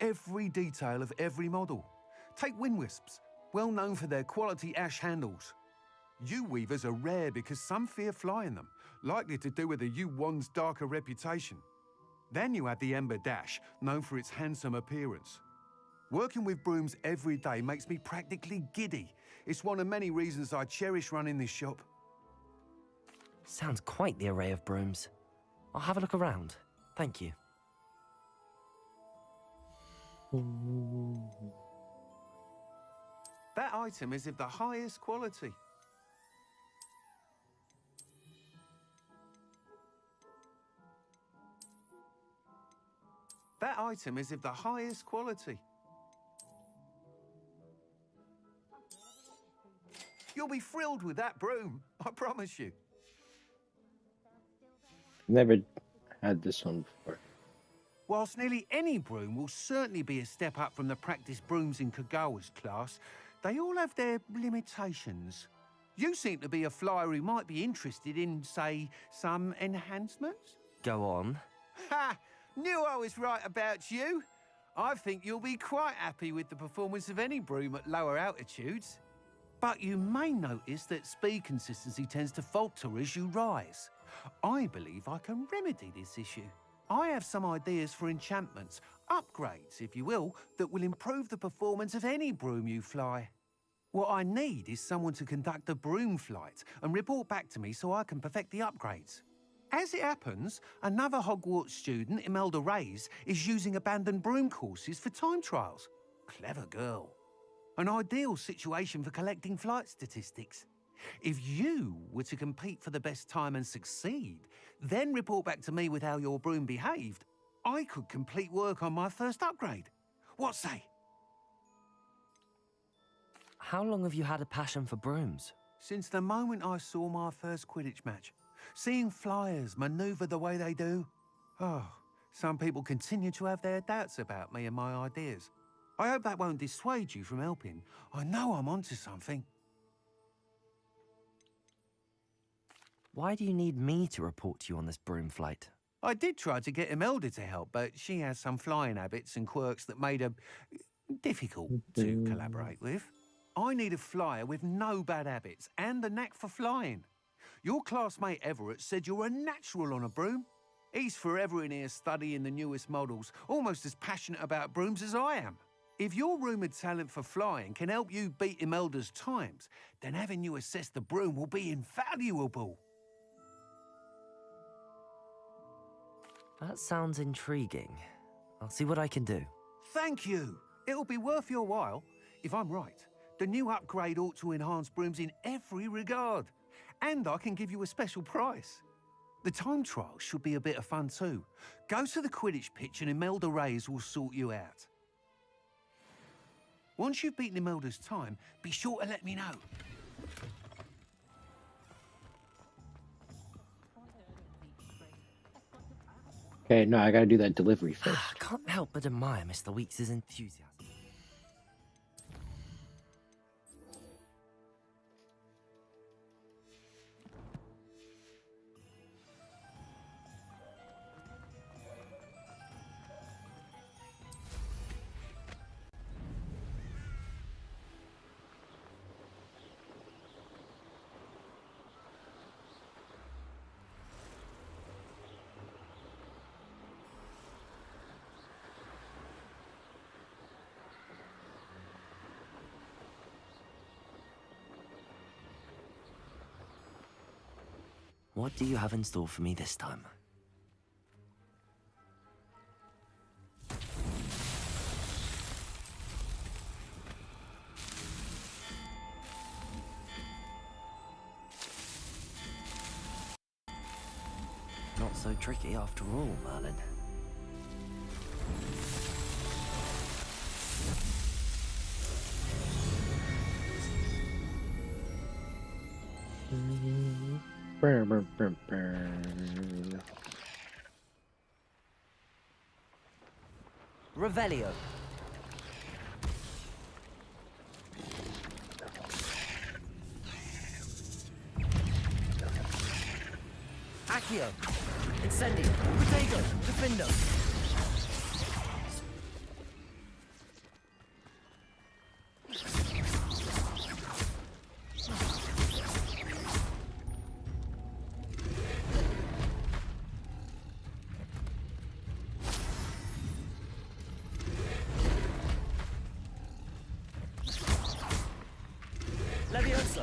[SPEAKER 16] Every detail of every model. Take wind wisps, well known for their quality ash handles. Yew weavers are rare because some fear flying them, likely to do with the yew wand's darker reputation. Then you have the Ember Dash, known for its handsome appearance. Working with brooms every day makes me practically giddy. It's one of many reasons I cherish running this shop.
[SPEAKER 2] Sounds quite the array of brooms. I'll have a look around. Thank you.
[SPEAKER 16] That item is of the highest quality. That item is of the highest quality. You'll be thrilled with that broom, I promise you.
[SPEAKER 1] Never had this one before.
[SPEAKER 16] Whilst nearly any broom will certainly be a step up from the practice brooms in Kagawa's class, they all have their limitations. You seem to be a flyer who might be interested in, say, some enhancements?
[SPEAKER 2] Go on.
[SPEAKER 16] Ha! Knew I was right about you. I think you'll be quite happy with the performance of any broom at lower altitudes. But you may notice that speed consistency tends to falter as you rise. I believe I can remedy this issue. I have some ideas for enchantments, upgrades, if you will, that will improve the performance of any broom you fly. What I need is someone to conduct a broom flight and report back to me so I can perfect the upgrades. As it happens, another Hogwarts student, Imelda Reyes, is using abandoned broom courses for time trials. Clever girl. An ideal situation for collecting flight statistics. If you were to compete for the best time and succeed, then report back to me with how your broom behaved, I could complete work on my first upgrade. What say?
[SPEAKER 2] How long have you had a passion for brooms?
[SPEAKER 16] Since the moment I saw my first Quidditch match. Seeing flyers manoeuvre the way they do. Oh, some people continue to have their doubts about me and my ideas. I hope that won't dissuade you from helping. I know I'm onto something.
[SPEAKER 2] Why do you need me to report to you on this broom flight?
[SPEAKER 16] I did try to get Imelda to help, but she has some flying habits and quirks that made her difficult to collaborate with. I need a flyer with no bad habits and the knack for flying. Your classmate Everett said you're a natural on a broom. He's forever in here studying the newest models, almost as passionate about brooms as I am. If your rumoured talent for flying can help you beat Imelda's times, then having you assess the broom will be invaluable.
[SPEAKER 2] That sounds intriguing. I'll see what I can do.
[SPEAKER 16] Thank you. It'll be worth your while. If I'm right, the new upgrade ought to enhance brooms in every regard. And I can give you a special price. The time trial should be a bit of fun too. Go to the Quidditch pitch and Imelda Reyes will sort you out. Once you've beaten Imelda's time, be sure to let me know.
[SPEAKER 1] Okay, no, I gotta do that delivery first.
[SPEAKER 2] Can't help but admire Mr. Weeks' enthusiasm. What do you have in store for me this time? Not so tricky after all, Merlin. Revelio. Accio. Incendio. Protego. Defendo. Levioso.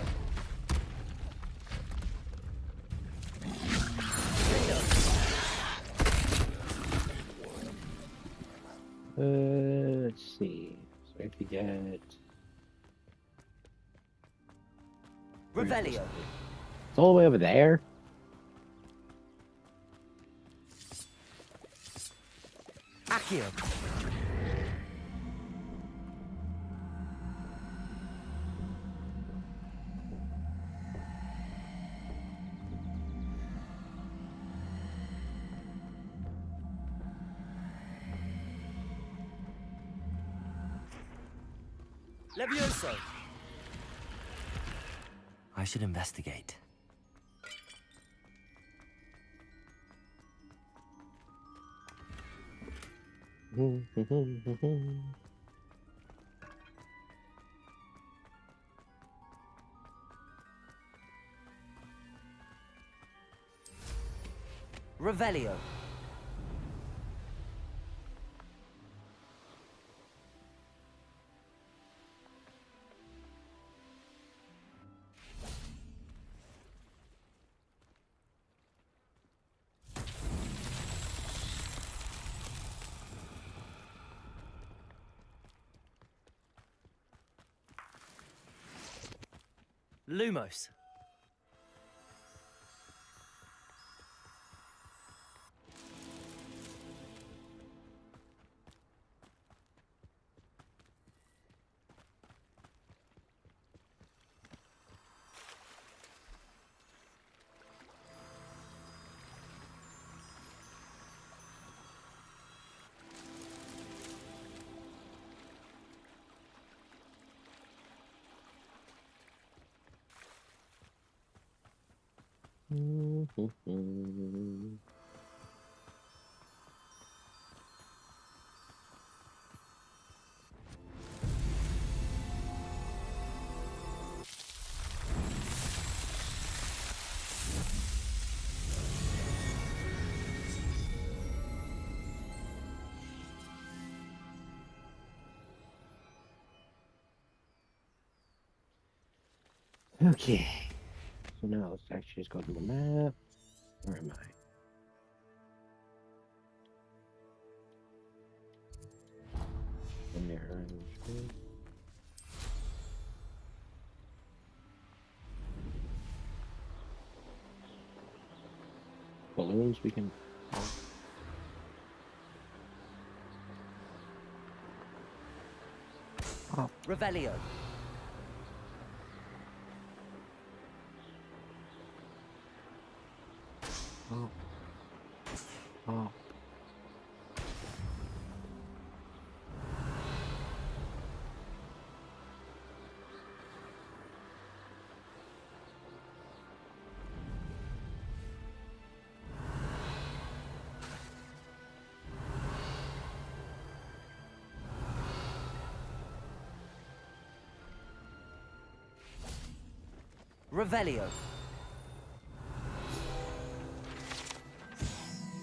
[SPEAKER 1] Let's see. So if you get
[SPEAKER 2] Revelio.
[SPEAKER 1] It's all the way over there.
[SPEAKER 2] Accio. Levioso. I should investigate. Revelio. Lumos.
[SPEAKER 1] Okay. So now let's actually just go to the map. Where am I? In there, orange. Balloons we can. Oh.
[SPEAKER 2] Revelio.
[SPEAKER 1] Oh. Oh.
[SPEAKER 2] Revelio.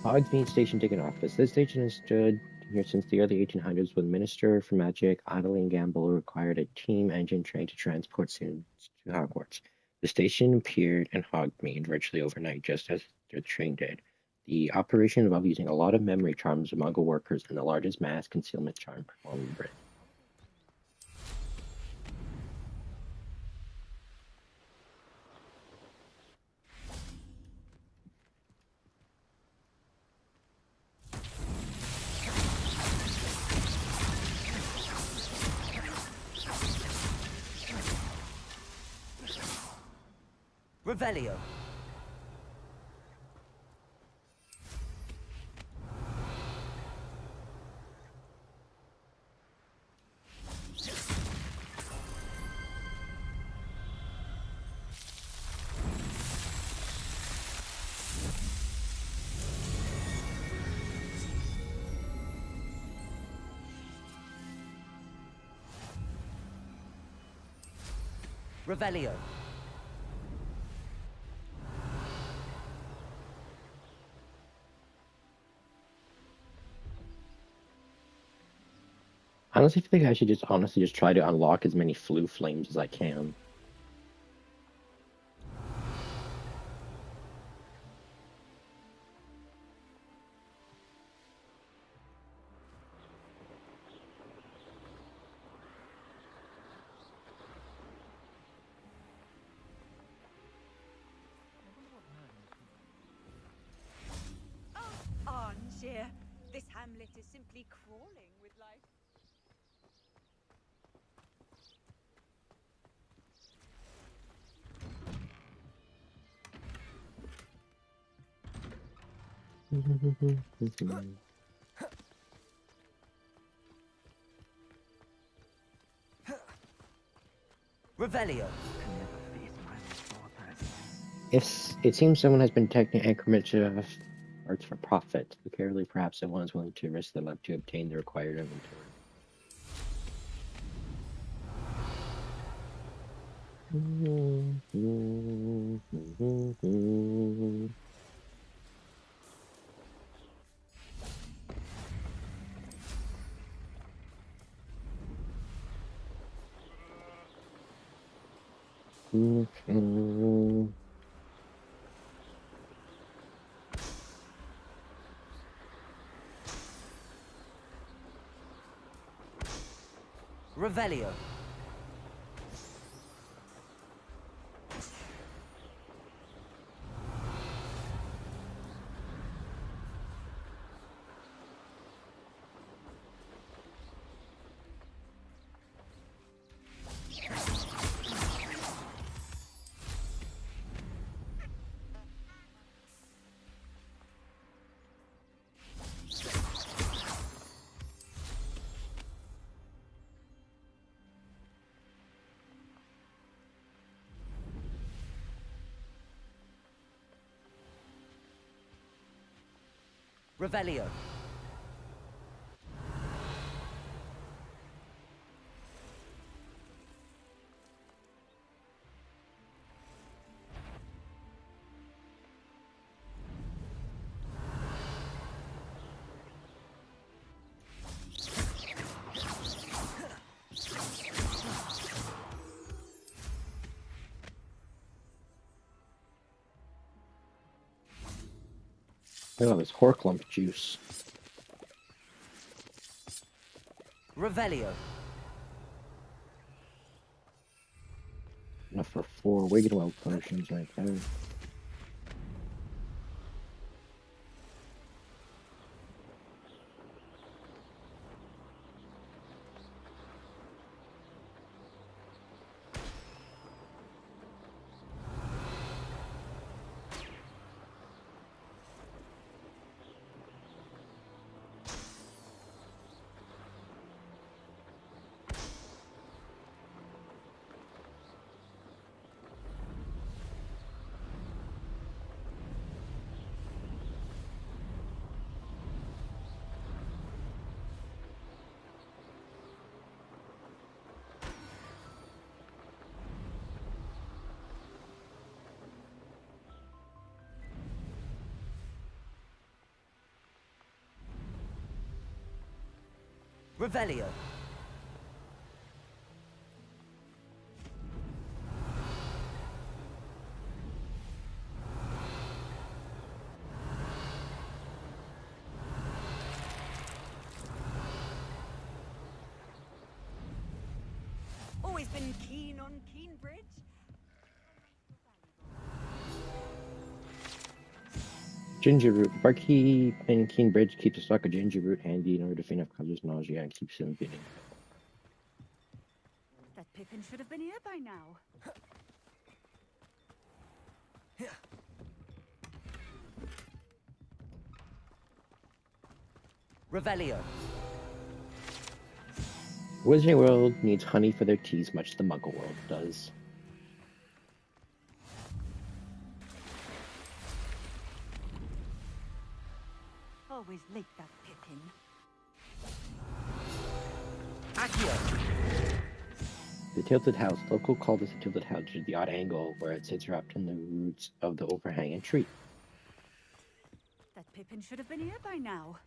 [SPEAKER 1] Hogsmeade Station taken office. This station has stood here since the early 1800s when Minister for Magic Adeline Gamble required a team engine train to transport students to Hogwarts. The station appeared in Hogsmeade virtually overnight, just as the train did. The operation involved using a lot of memory charms of Muggle workers and the largest mass concealment charm performed in Britain.
[SPEAKER 2] Revelio. Revelio.
[SPEAKER 1] I honestly think I should just try to unlock as many flue flames as I can.
[SPEAKER 6] Armchair. This hamlet is simply crawling with life.
[SPEAKER 2] Revelio.
[SPEAKER 1] It seems someone has been detecting increments of arts for profit. Carefully, perhaps someone is willing to risk their life to obtain the required inventory.
[SPEAKER 2] Revelio. Revelio.
[SPEAKER 1] Oh, this Horklump juice.
[SPEAKER 2] Revelio.
[SPEAKER 1] Enough for 4 Wiggenweld potions right there.
[SPEAKER 2] Revelio.
[SPEAKER 6] Always been keen on Keenbridge.
[SPEAKER 1] Ginger root. Barkeep in Keenbridge keeps a stock of ginger root handy in order to feign off causes nausea and keeps him bidding.
[SPEAKER 6] That Pippin should have been here by now.
[SPEAKER 2] Revelio.
[SPEAKER 1] Wizarding World needs honey for their teas, much as the Muggle World does.
[SPEAKER 6] Always late, that Pippin.
[SPEAKER 2] Accio.
[SPEAKER 1] The tilted house. Local call this a tilted house due to the odd angle where it sits wrapped in the roots of the overhanging tree.
[SPEAKER 17] That Pippin should have been here by now.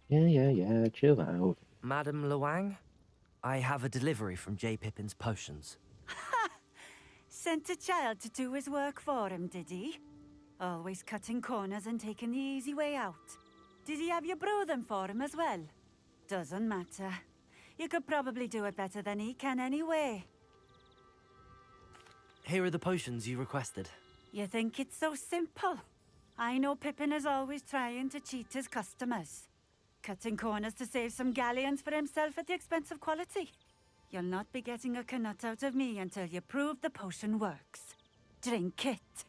[SPEAKER 1] Yeah, chill out.
[SPEAKER 2] Madam Luang, I have a delivery from J. Pippin's Potions.
[SPEAKER 17] Sent a child to do his work for him, did he? Always cutting corners and taking the easy way out. Did he have you brew them for him as well? Doesn't matter. You could probably do it better than he can anyway.
[SPEAKER 2] Here are the potions you requested.
[SPEAKER 17] You think it's so simple? I know Pippin is always trying to cheat his customers. Cutting corners to save some galleons for himself at the expense of quality. You'll not be getting a canut out of me until you prove the potion works. Drink it.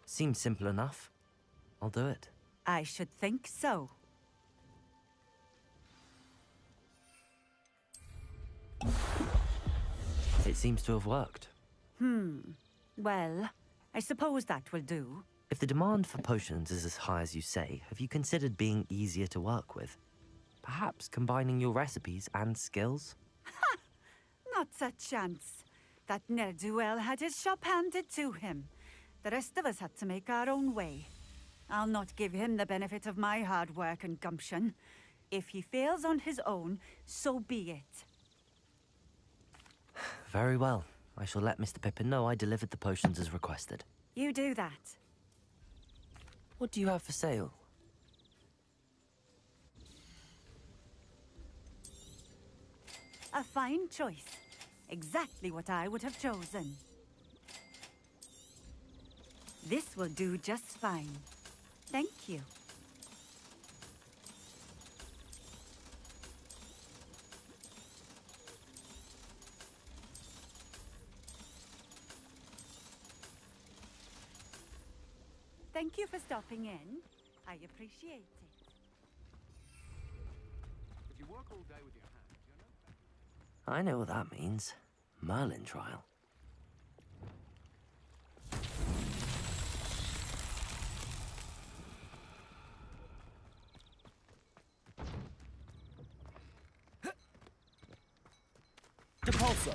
[SPEAKER 2] Seems simple enough. I'll do it.
[SPEAKER 17] I should think so.
[SPEAKER 2] It seems to have worked.
[SPEAKER 17] Well, I suppose that will do.
[SPEAKER 2] If the demand for potions is as high as you say, have you considered being easier to work with? Perhaps combining your recipes and skills?
[SPEAKER 17] Ha! Not a chance. That ne'er-do-well had his shop handed to him. The rest of us had to make our own way. I'll not give him the benefit of my hard work and gumption. If he fails on his own, so be it.
[SPEAKER 2] Very well. I shall let Mr. Pippin know I delivered the potions as requested.
[SPEAKER 17] You do that.
[SPEAKER 2] What do you have for sale?
[SPEAKER 17] A fine choice. Exactly what I would have chosen. This will do just fine. Thank you. Thank you for stopping in. I appreciate it.
[SPEAKER 16] If you work all day with your hands,
[SPEAKER 2] I know what that means. Merlin trial.
[SPEAKER 18] Depulso.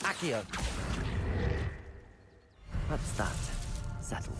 [SPEAKER 2] Accio. That's that. Settled.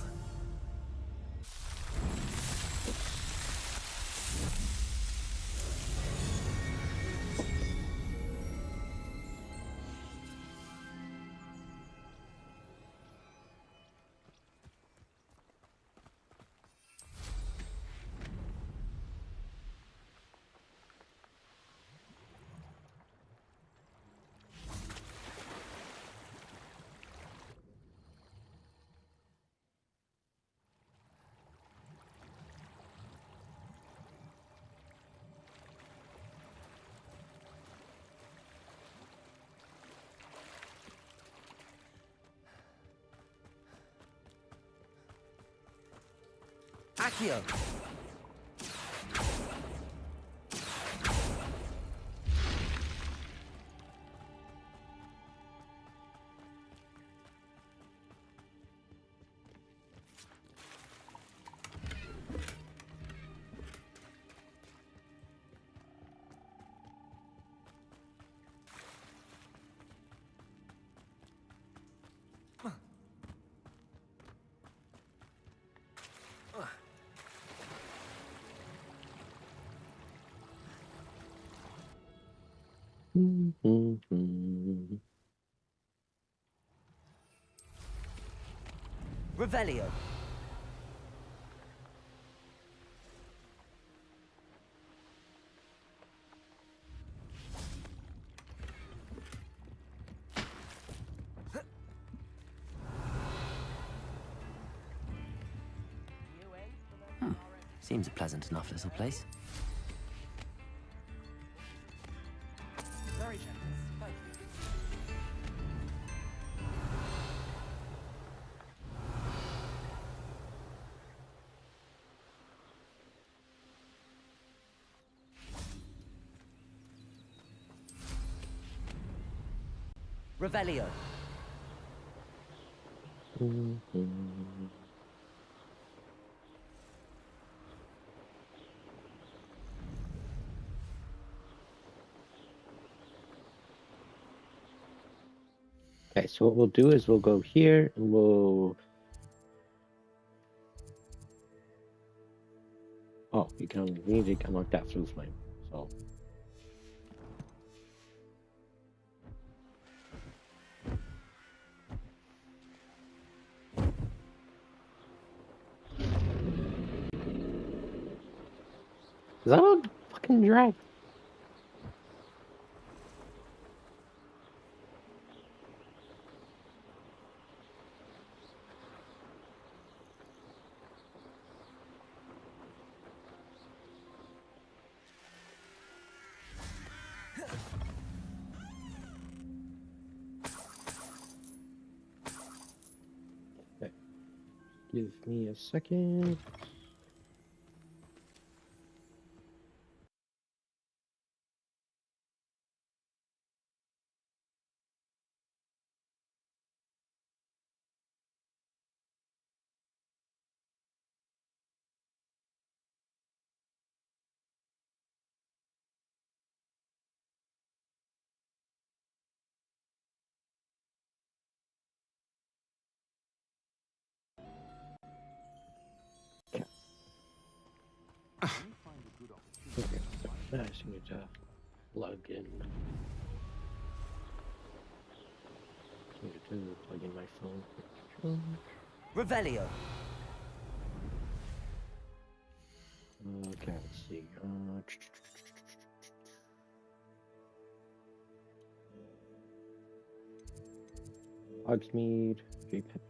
[SPEAKER 18] Accio. Revelio.
[SPEAKER 2] Seems a pleasant enough little place.
[SPEAKER 18] Revelio.
[SPEAKER 1] Okay, so what we'll do is we'll go here and we'll... Oh, we need to unlock that flue flame, so... Is that a fucking drag? Okay. Give me a second. Okay, so I just need to plug in. Need to plug in my phone.
[SPEAKER 18] Revelio.
[SPEAKER 1] Okay, let's see. Hogsmeade, JPEG.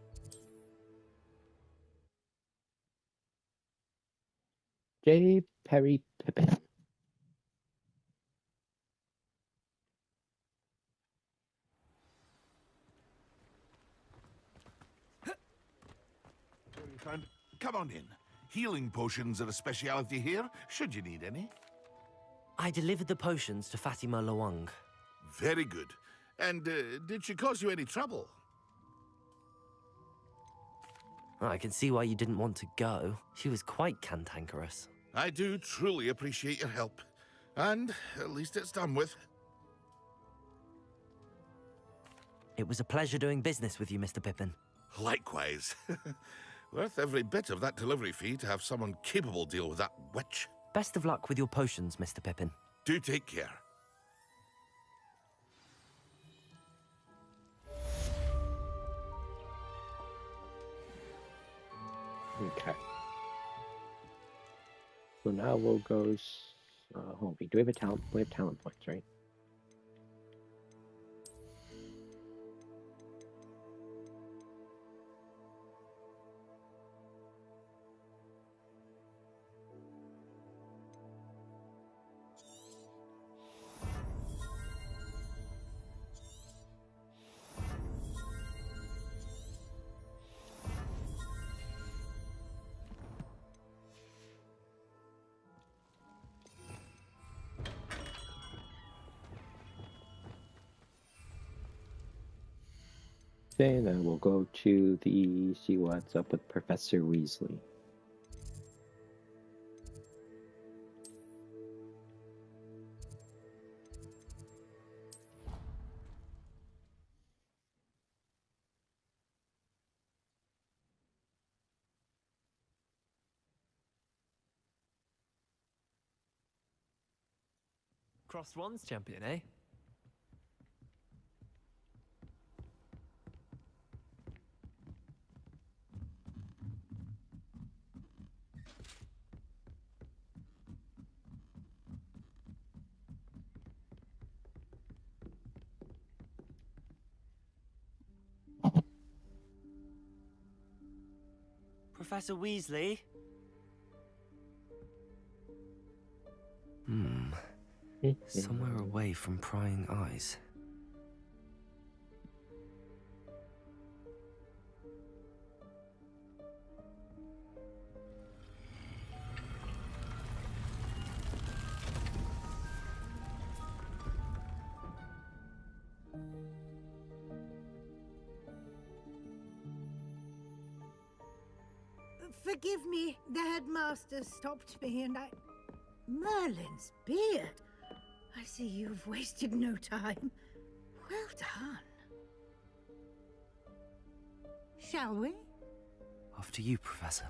[SPEAKER 1] J. Perry Pippin.
[SPEAKER 9] Come on in. Healing potions are a speciality here, should you need any.
[SPEAKER 2] I delivered the potions to Fatima Lawang.
[SPEAKER 9] Very good. And did she cause you any trouble?
[SPEAKER 2] I can see why you didn't want to go. She was quite cantankerous.
[SPEAKER 9] I do truly appreciate your help. And at least it's done with.
[SPEAKER 2] It was a pleasure doing business with you, Mr. Pippin.
[SPEAKER 9] Likewise. Worth every bit of that delivery fee to have someone capable deal with that witch.
[SPEAKER 2] Best of luck with your potions, Mr. Pippin.
[SPEAKER 9] Do take care.
[SPEAKER 1] Okay. So now we'll go. Hold on. Do we have a talent? We have talent points, right? Okay, then we'll go to see what's up with Professor Weasley.
[SPEAKER 2] Crossed Wands champion, eh?
[SPEAKER 18] Professor Weasley?
[SPEAKER 2] Somewhere away from prying eyes.
[SPEAKER 15] Forgive me, the headmaster stopped me and I... Merlin's beard! I see you've wasted no time. Well done. Shall we?
[SPEAKER 2] Off to you, Professor.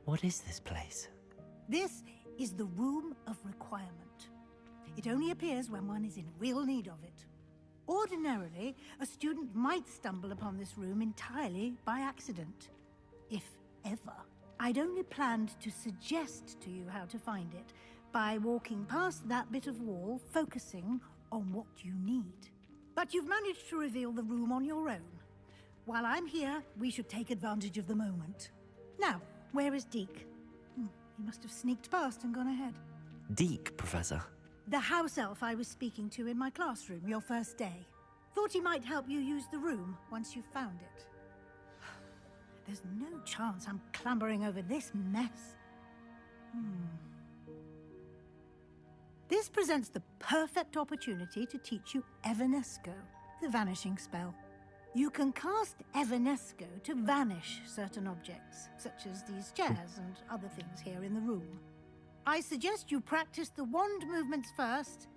[SPEAKER 2] What is this place?
[SPEAKER 15] This is the Room of Requirement. It only appears when one is in real need of it. Ordinarily, a student might stumble upon this room entirely by accident. If ever. I'd only planned to suggest to you how to find it by walking past that bit of wall, focusing on what you need. But you've managed to reveal the room on your own. While I'm here, we should take advantage of the moment. Now, where is Deke? He must have sneaked past and gone ahead.
[SPEAKER 2] Deke, Professor.
[SPEAKER 15] The house elf I was speaking to in my classroom your first day. Thought he might help you use the room once you've found it. There's no chance I'm clambering over this mess. This presents the perfect opportunity to teach you Evanesco, the vanishing spell. You can cast Evanesco to vanish certain objects, such as these chairs and other things here in the room. I suggest you practice the wand movements first,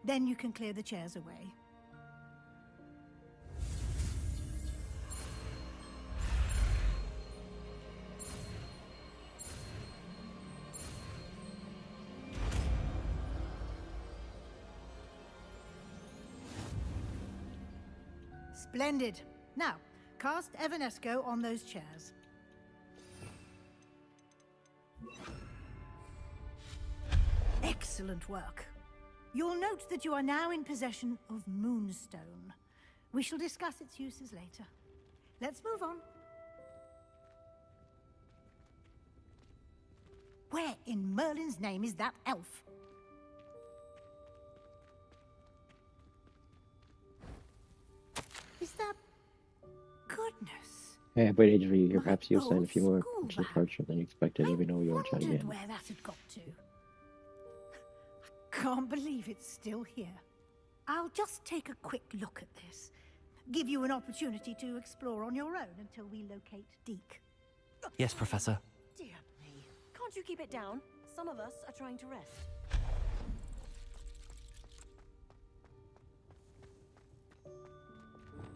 [SPEAKER 15] then you can clear the chairs away. Splendid. Now, cast Evanesco on those chairs. Excellent work. You'll note that you are now in possession of Moonstone. We shall discuss its uses later. Let's move on. Where in Merlin's name is that elf? Is that... Goodness.
[SPEAKER 1] Hey, I've waited for you here. Perhaps you'll sign a few more parchment than you expected. Let me know you'll try again.
[SPEAKER 15] Where that had got to. Can't believe it's still here. I'll just take a quick look at this. Give you an opportunity to explore on your own until we locate Deke.
[SPEAKER 2] Yes, Professor.
[SPEAKER 19] Dear me. Can't you keep it down? Some of us are trying to rest.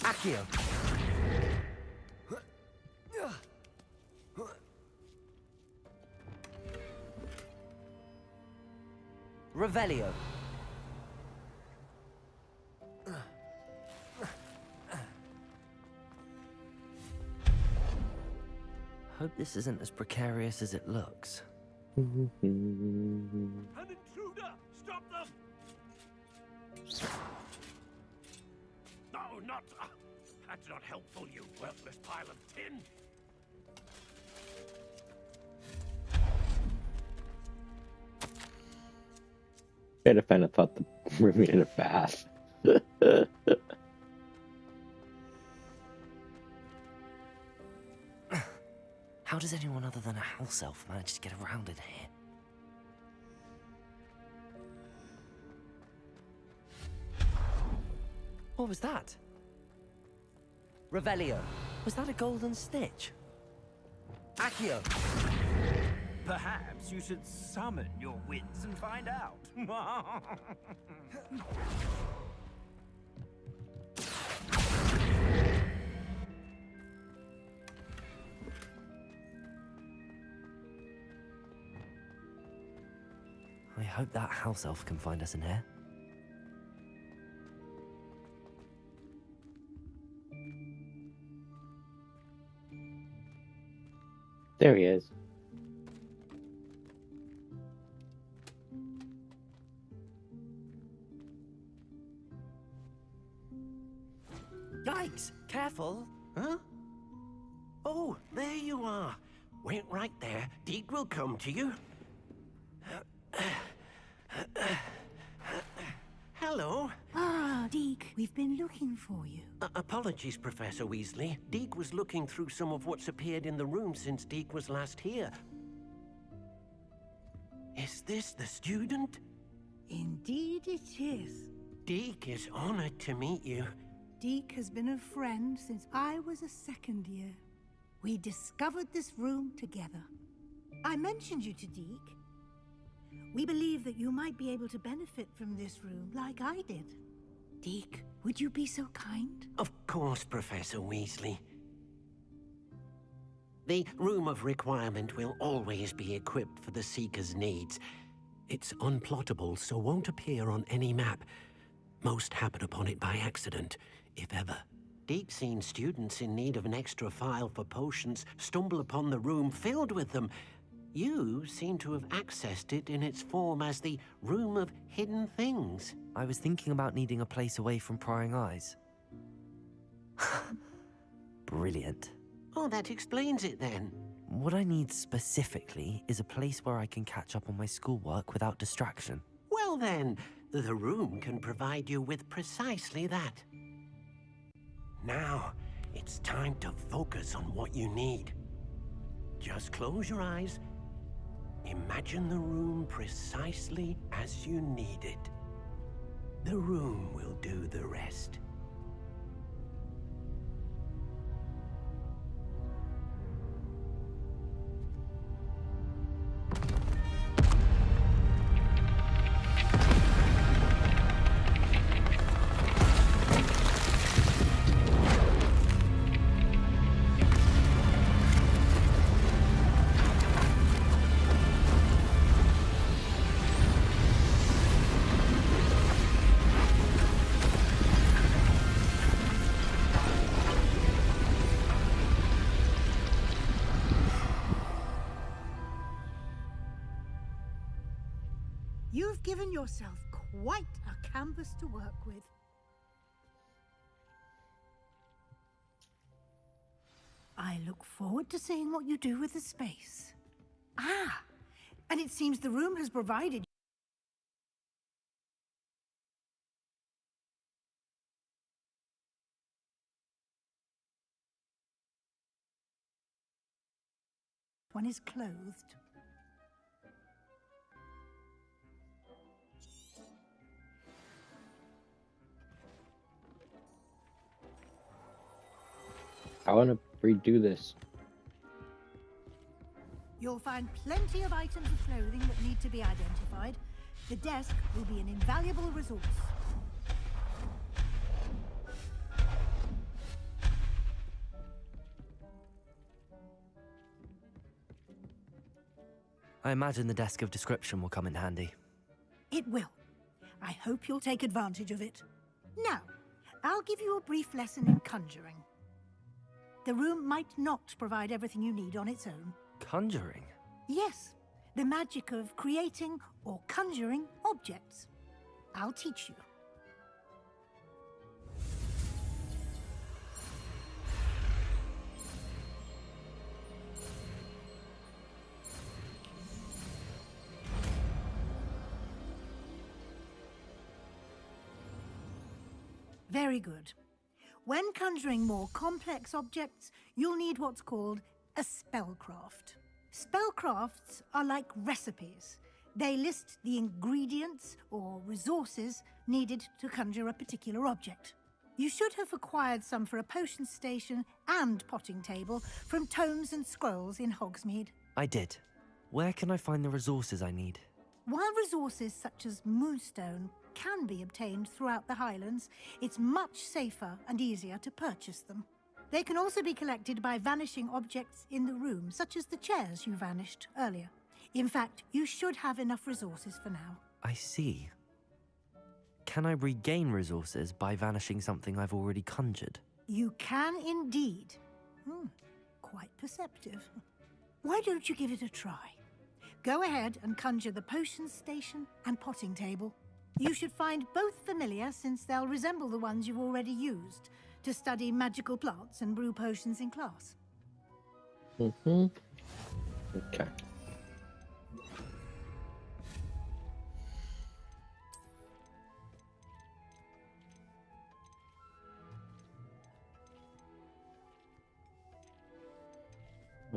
[SPEAKER 18] Accio! Revelio.
[SPEAKER 2] Hope this isn't as precarious as it looks.
[SPEAKER 20] An intruder! Stop them! No, not... that's not helpful, you worthless pile of tin!
[SPEAKER 1] I'd have kind of thought the room needed a bath.
[SPEAKER 2] How does anyone other than a house elf manage to get around in here? What was that?
[SPEAKER 18] Revelio.
[SPEAKER 2] Was that a golden stitch?
[SPEAKER 18] Accio.
[SPEAKER 20] Perhaps you should summon your wits and find out.
[SPEAKER 2] I hope that house elf can find us in here.
[SPEAKER 1] There he is.
[SPEAKER 18] Yikes! Careful! Huh? Oh, there you are. Wait right there. Deke will come to you. Hello.
[SPEAKER 15] Ah, Deke. We've been looking for you.
[SPEAKER 18] Apologies, Professor Weasley. Deke was looking through some of what's appeared in the room since Deke was last here. Is this the student?
[SPEAKER 15] Indeed it is.
[SPEAKER 18] Deke is honored to meet you.
[SPEAKER 15] Deke has been a friend since I was a second year. We discovered this room together. I mentioned you to Deke. We believe that you might be able to benefit from this room like I did. Deke, would you be so kind?
[SPEAKER 18] Of course, Professor Weasley. The Room of Requirement will always be equipped for the Seeker's needs. It's unplottable, so won't appear on any map. Most happen upon it by accident, if ever. Deke's seen students in need of an extra file for potions stumble upon the room filled with them. You seem to have accessed it in its form as the Room of Hidden Things.
[SPEAKER 2] I was thinking about needing a place away from prying eyes. Brilliant.
[SPEAKER 18] Oh, that explains it then.
[SPEAKER 2] What I need specifically is a place where I can catch up on my schoolwork without distraction.
[SPEAKER 18] Well then, the room can provide you with precisely that. Now, it's time to focus on what you need. Just close your eyes. Imagine the room precisely as you need it. The room will do the rest.
[SPEAKER 15] You've given yourself quite a canvas to work with. I look forward to seeing what you do with the space. Ah, and it seems the room has provided one is clothed.
[SPEAKER 1] I want to redo this.
[SPEAKER 15] You'll find plenty of items of clothing that need to be identified. The desk will be an invaluable resource.
[SPEAKER 2] I imagine the desk of description will come in handy.
[SPEAKER 15] It will. I hope you'll take advantage of it. Now, I'll give you a brief lesson in conjuring. The room might not provide everything you need on its own.
[SPEAKER 2] Conjuring?
[SPEAKER 15] Yes, the magic of creating or conjuring objects. I'll teach you. Very good. When conjuring more complex objects, you'll need what's called a spellcraft. Spellcrafts are like recipes. They list the ingredients or resources needed to conjure a particular object. You should have acquired some for a potion station and potting table from tomes and scrolls in Hogsmeade.
[SPEAKER 2] I did. Where can I find the resources I need?
[SPEAKER 15] While resources such as moonstone can be obtained throughout the Highlands, it's much safer and easier to purchase them. They can also be collected by vanishing objects in the room, such as the chairs you vanished earlier. In fact, you should have enough resources for now.
[SPEAKER 2] I see. Can I regain resources by vanishing something I've already conjured?
[SPEAKER 15] You can indeed. Quite perceptive. Why don't you give it a try? Go ahead and conjure the potion station and potting table. You should find both familiar, since they'll resemble the ones you've already used to study magical plants and brew potions in class.
[SPEAKER 1] Okay.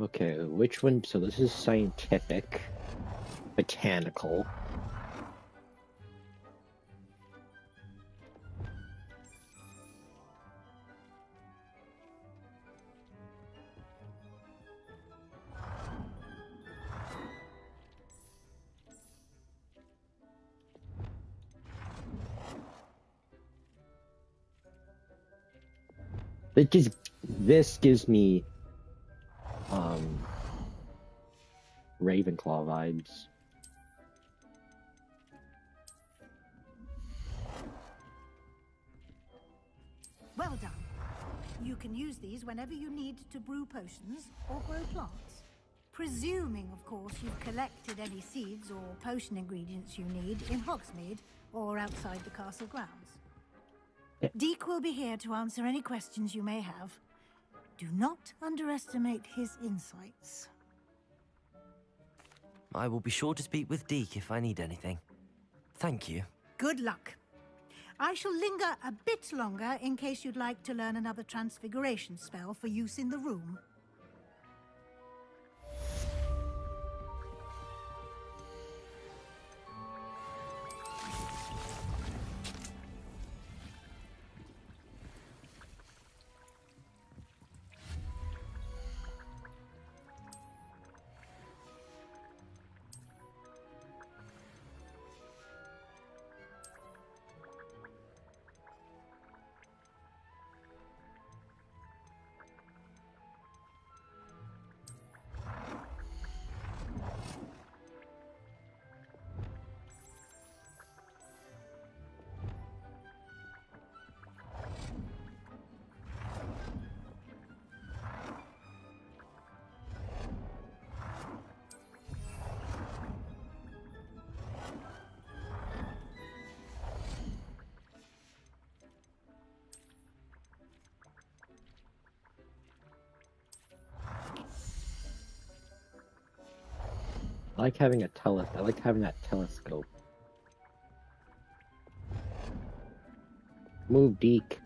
[SPEAKER 1] Okay, which one? So this is scientific, botanical. This gives me Ravenclaw vibes.
[SPEAKER 15] Well done. You can use these whenever you need to brew potions or grow plants. Presuming, of course, you've collected any seeds or potion ingredients you need in Hogsmeade or outside the castle grounds. Deke will be here to answer any questions you may have. Do not underestimate his insights.
[SPEAKER 2] I will be sure to speak with Deke if I need anything. Thank you.
[SPEAKER 15] Good luck. I shall linger a bit longer in case you'd like to learn another transfiguration spell for use in the room.
[SPEAKER 1] I like having I like having that telescope. Move, Deke.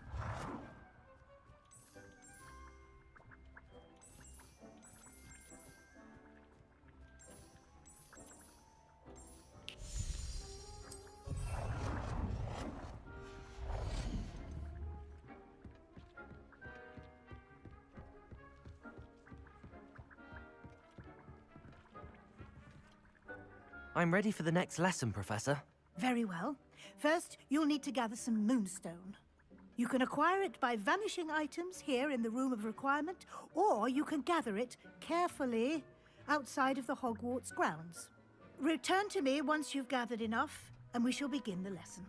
[SPEAKER 2] I'm ready for the next lesson, Professor.
[SPEAKER 15] Very well. First, you'll need to gather some moonstone. You can acquire it by vanishing items here in the Room of Requirement, or you can gather it carefully outside of the Hogwarts grounds. Return to me once you've gathered enough, and we shall begin the lesson.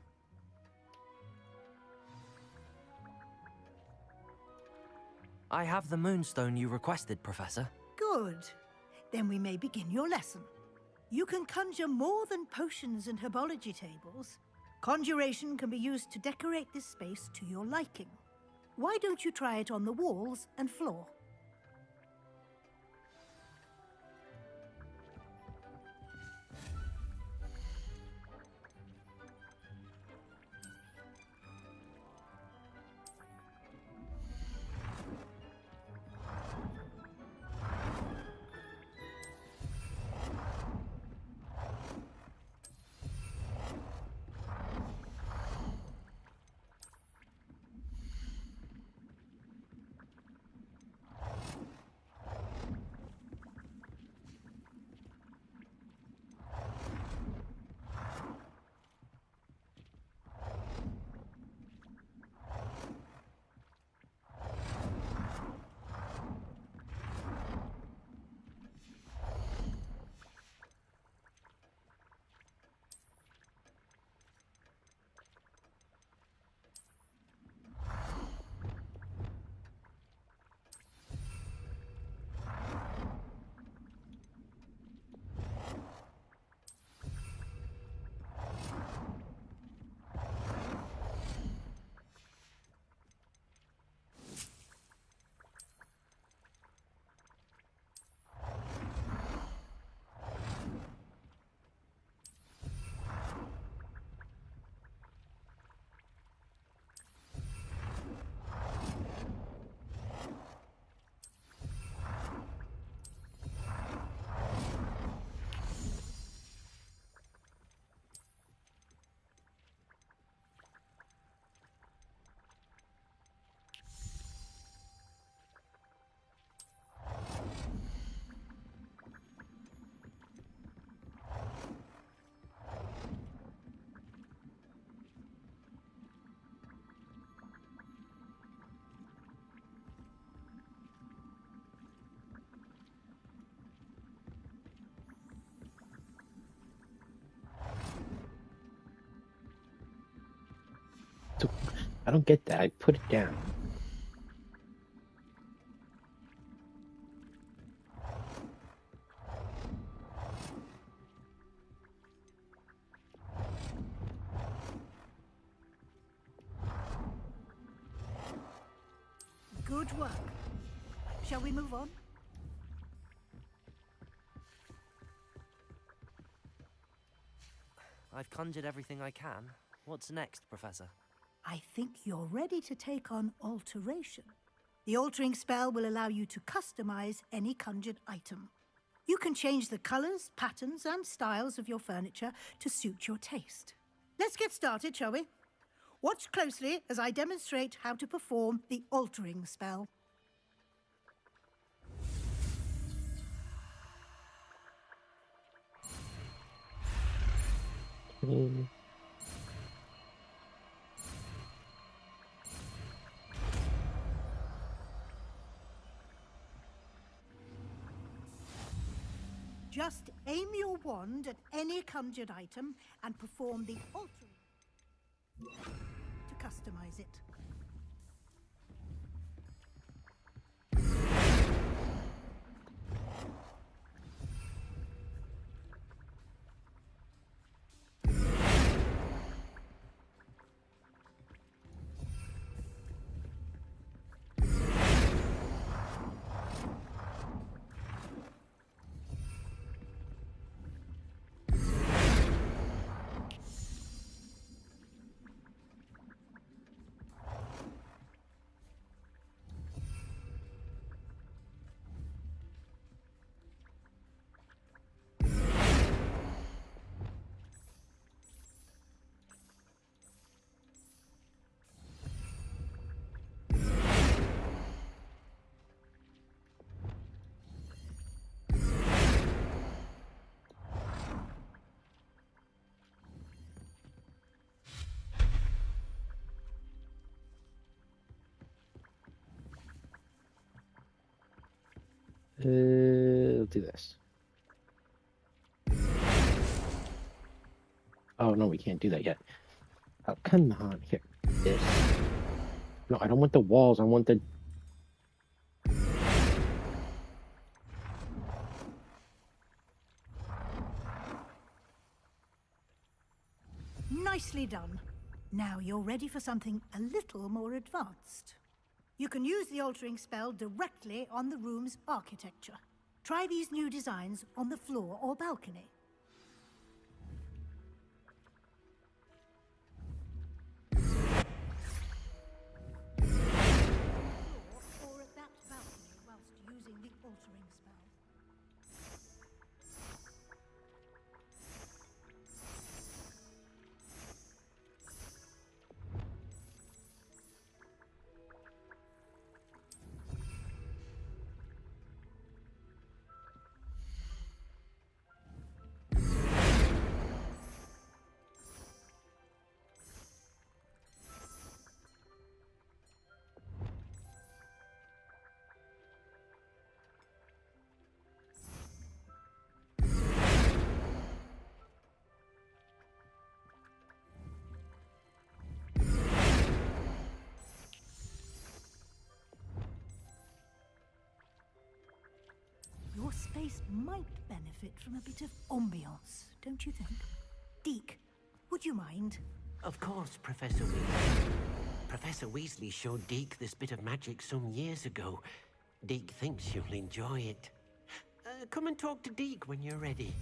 [SPEAKER 2] I have the moonstone you requested, Professor.
[SPEAKER 15] Good. Then we may begin your lesson. You can conjure more than potions and herbology tables. Conjuration can be used to decorate this space to your liking. Why don't you try it on the walls and floor?
[SPEAKER 1] I don't get that. I put it down.
[SPEAKER 15] Good work. Shall we move on?
[SPEAKER 2] I've conjured everything I can. What's next, Professor?
[SPEAKER 15] I think you're ready to take on alteration. The altering spell will allow you to customize any conjured item. You can change the colors, patterns, and styles of your furniture to suit your taste. Let's get started, shall we? Watch closely as I demonstrate how to perform the altering spell. Just aim your wand at any conjured item and perform the altering to customize it.
[SPEAKER 1] Let's do this. Oh, no, we can't do that yet. Oh, come on, here. This. No, I don't want the walls. I want the...
[SPEAKER 15] Nicely done. Now you're ready for something a little more advanced. You can use the altering spell directly on the room's architecture. Try these new designs on the floor or balcony. Or at that balcony whilst using the altering spell. Your space might benefit from a bit of ambiance, don't you think? Deke, would you mind?
[SPEAKER 18] Of course, Professor Weasley. Professor Weasley showed Deke this bit of magic some years ago. Deke thinks you'll enjoy it. Come and talk to Deke when you're ready.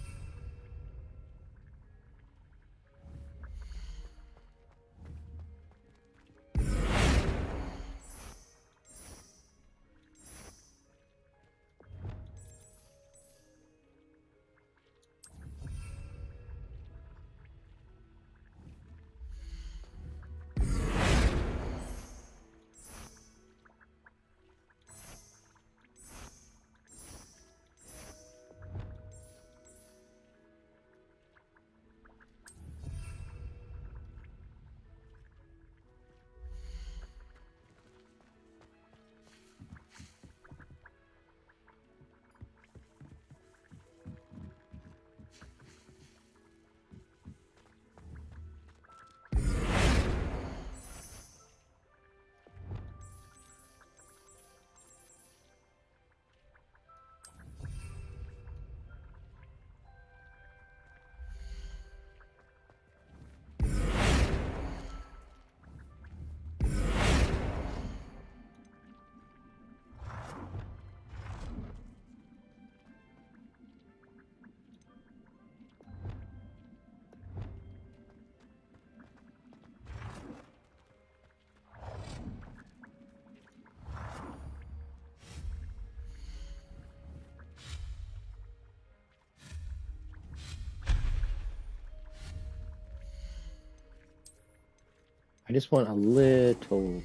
[SPEAKER 1] just want a little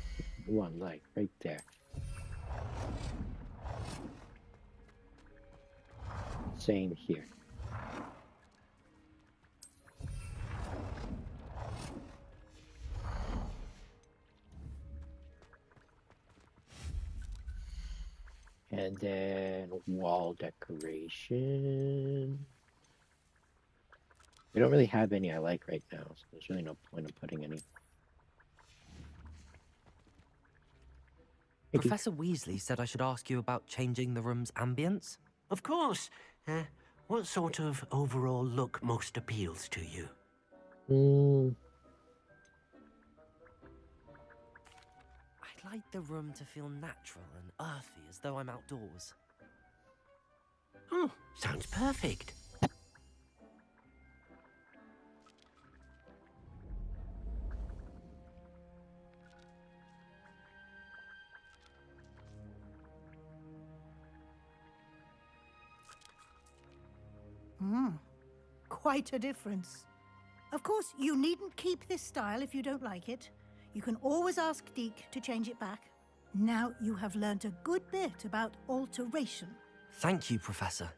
[SPEAKER 1] one, like right there. Same here. And then wall decoration. We don't really have any I like right now, so there's really no point in putting any.
[SPEAKER 2] Professor Weasley said I should ask you about changing the room's ambience.
[SPEAKER 18] Of course. What sort of overall look most appeals to you?
[SPEAKER 2] I'd like the room to feel natural and earthy, as though I'm outdoors.
[SPEAKER 18] Oh, sounds perfect.
[SPEAKER 15] Quite a difference. Of course, you needn't keep this style if you don't like it. You can always ask Deke to change it back. Now you have learnt a good bit about alteration.
[SPEAKER 2] Thank you, Professor.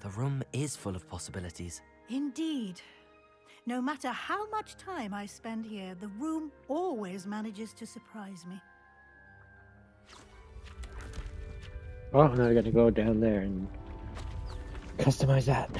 [SPEAKER 2] The room is full of possibilities.
[SPEAKER 15] Indeed. No matter how much time I spend here, the room always manages to surprise me.
[SPEAKER 1] Oh, now I gotta go down there and customize that.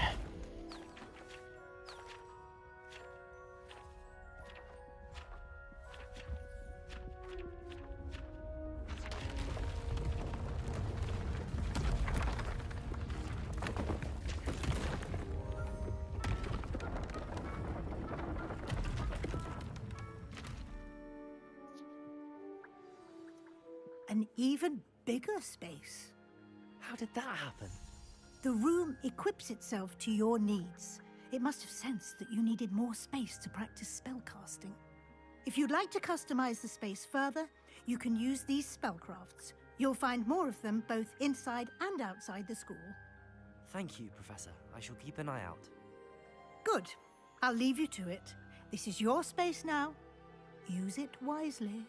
[SPEAKER 15] An even bigger space.
[SPEAKER 2] How did that happen?
[SPEAKER 15] The room equips itself to your needs. It must have sensed that you needed more space to practice spellcasting. If you'd like to customize the space further, you can use these spellcrafts. You'll find more of them both inside and outside the school.
[SPEAKER 2] Thank you, Professor. I shall keep an eye out.
[SPEAKER 15] Good. I'll leave you to it. This is your space now. Use it wisely.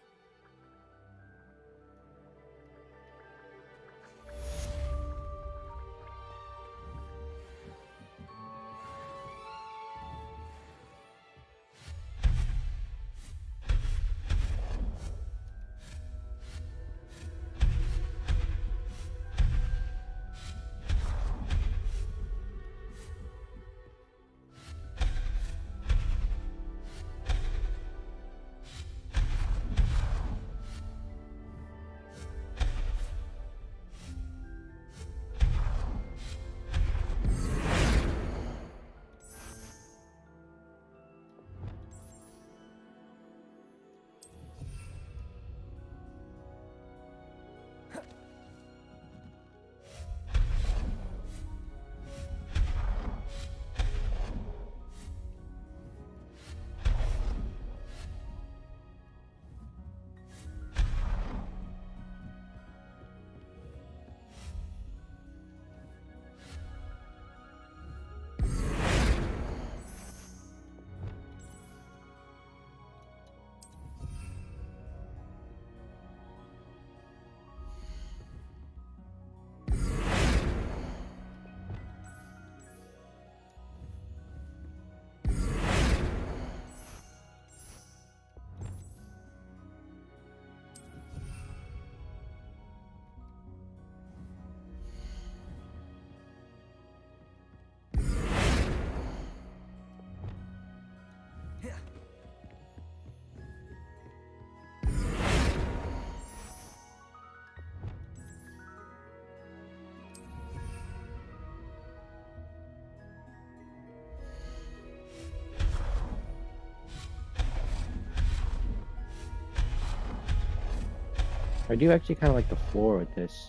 [SPEAKER 1] I do actually kind of like the floor with this.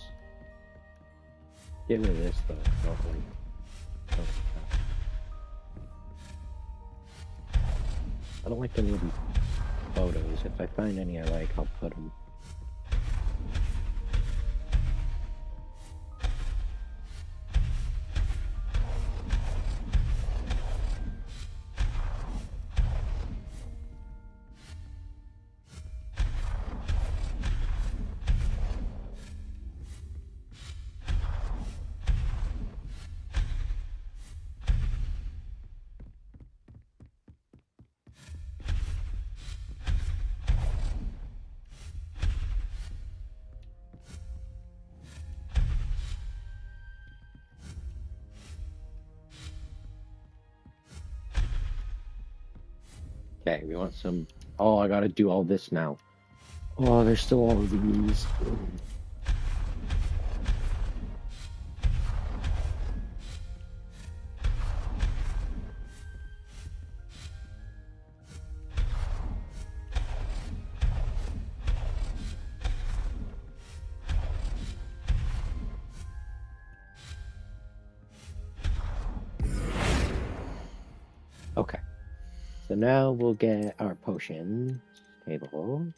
[SPEAKER 1] Get rid of this though. I don't like the newbie photos. If I find any I like, I'll put them. Okay, we want some... Oh, I gotta do all this now. Oh, there's still all of these. Okay. So now we'll get our potions tables.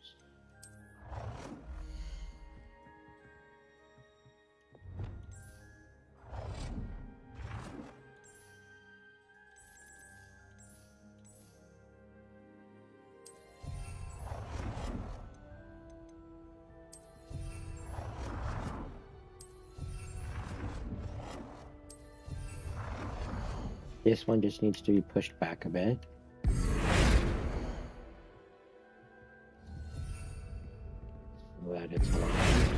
[SPEAKER 1] This one just needs to be pushed back a bit. So that it's aligned.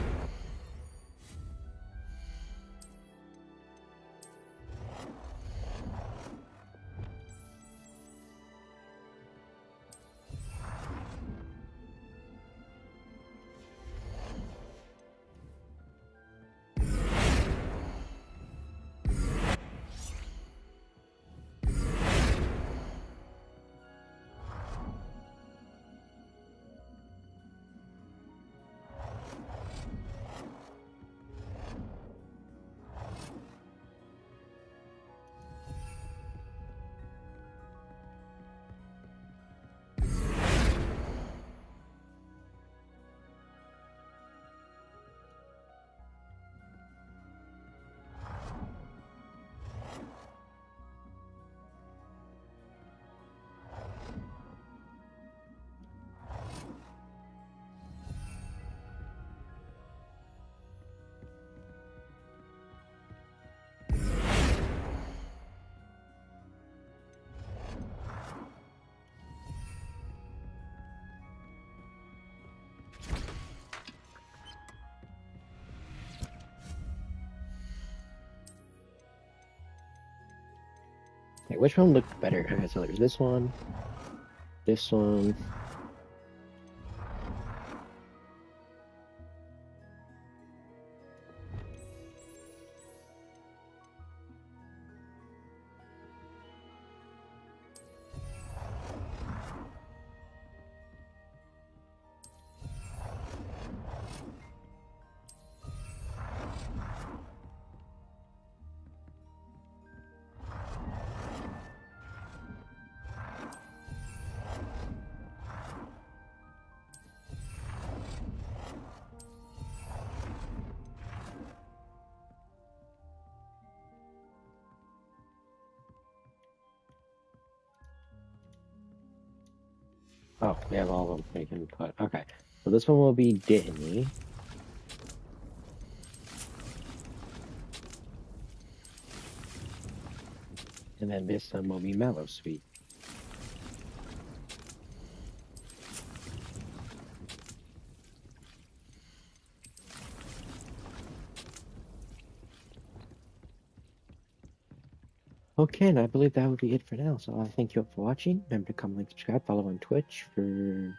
[SPEAKER 1] Okay, which one looked better? Okay, so there's this one, this one. Oh, we have all of them we can put. Okay, so this one will be Disney. And then this one will be Mellow Sweet. Okay, and I believe that would be it for now. So I thank you all for watching. Remember to comment, like, subscribe, follow on Twitch for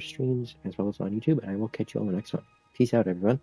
[SPEAKER 1] streams, as well as on YouTube. And I will catch you on the next one. Peace out, everyone.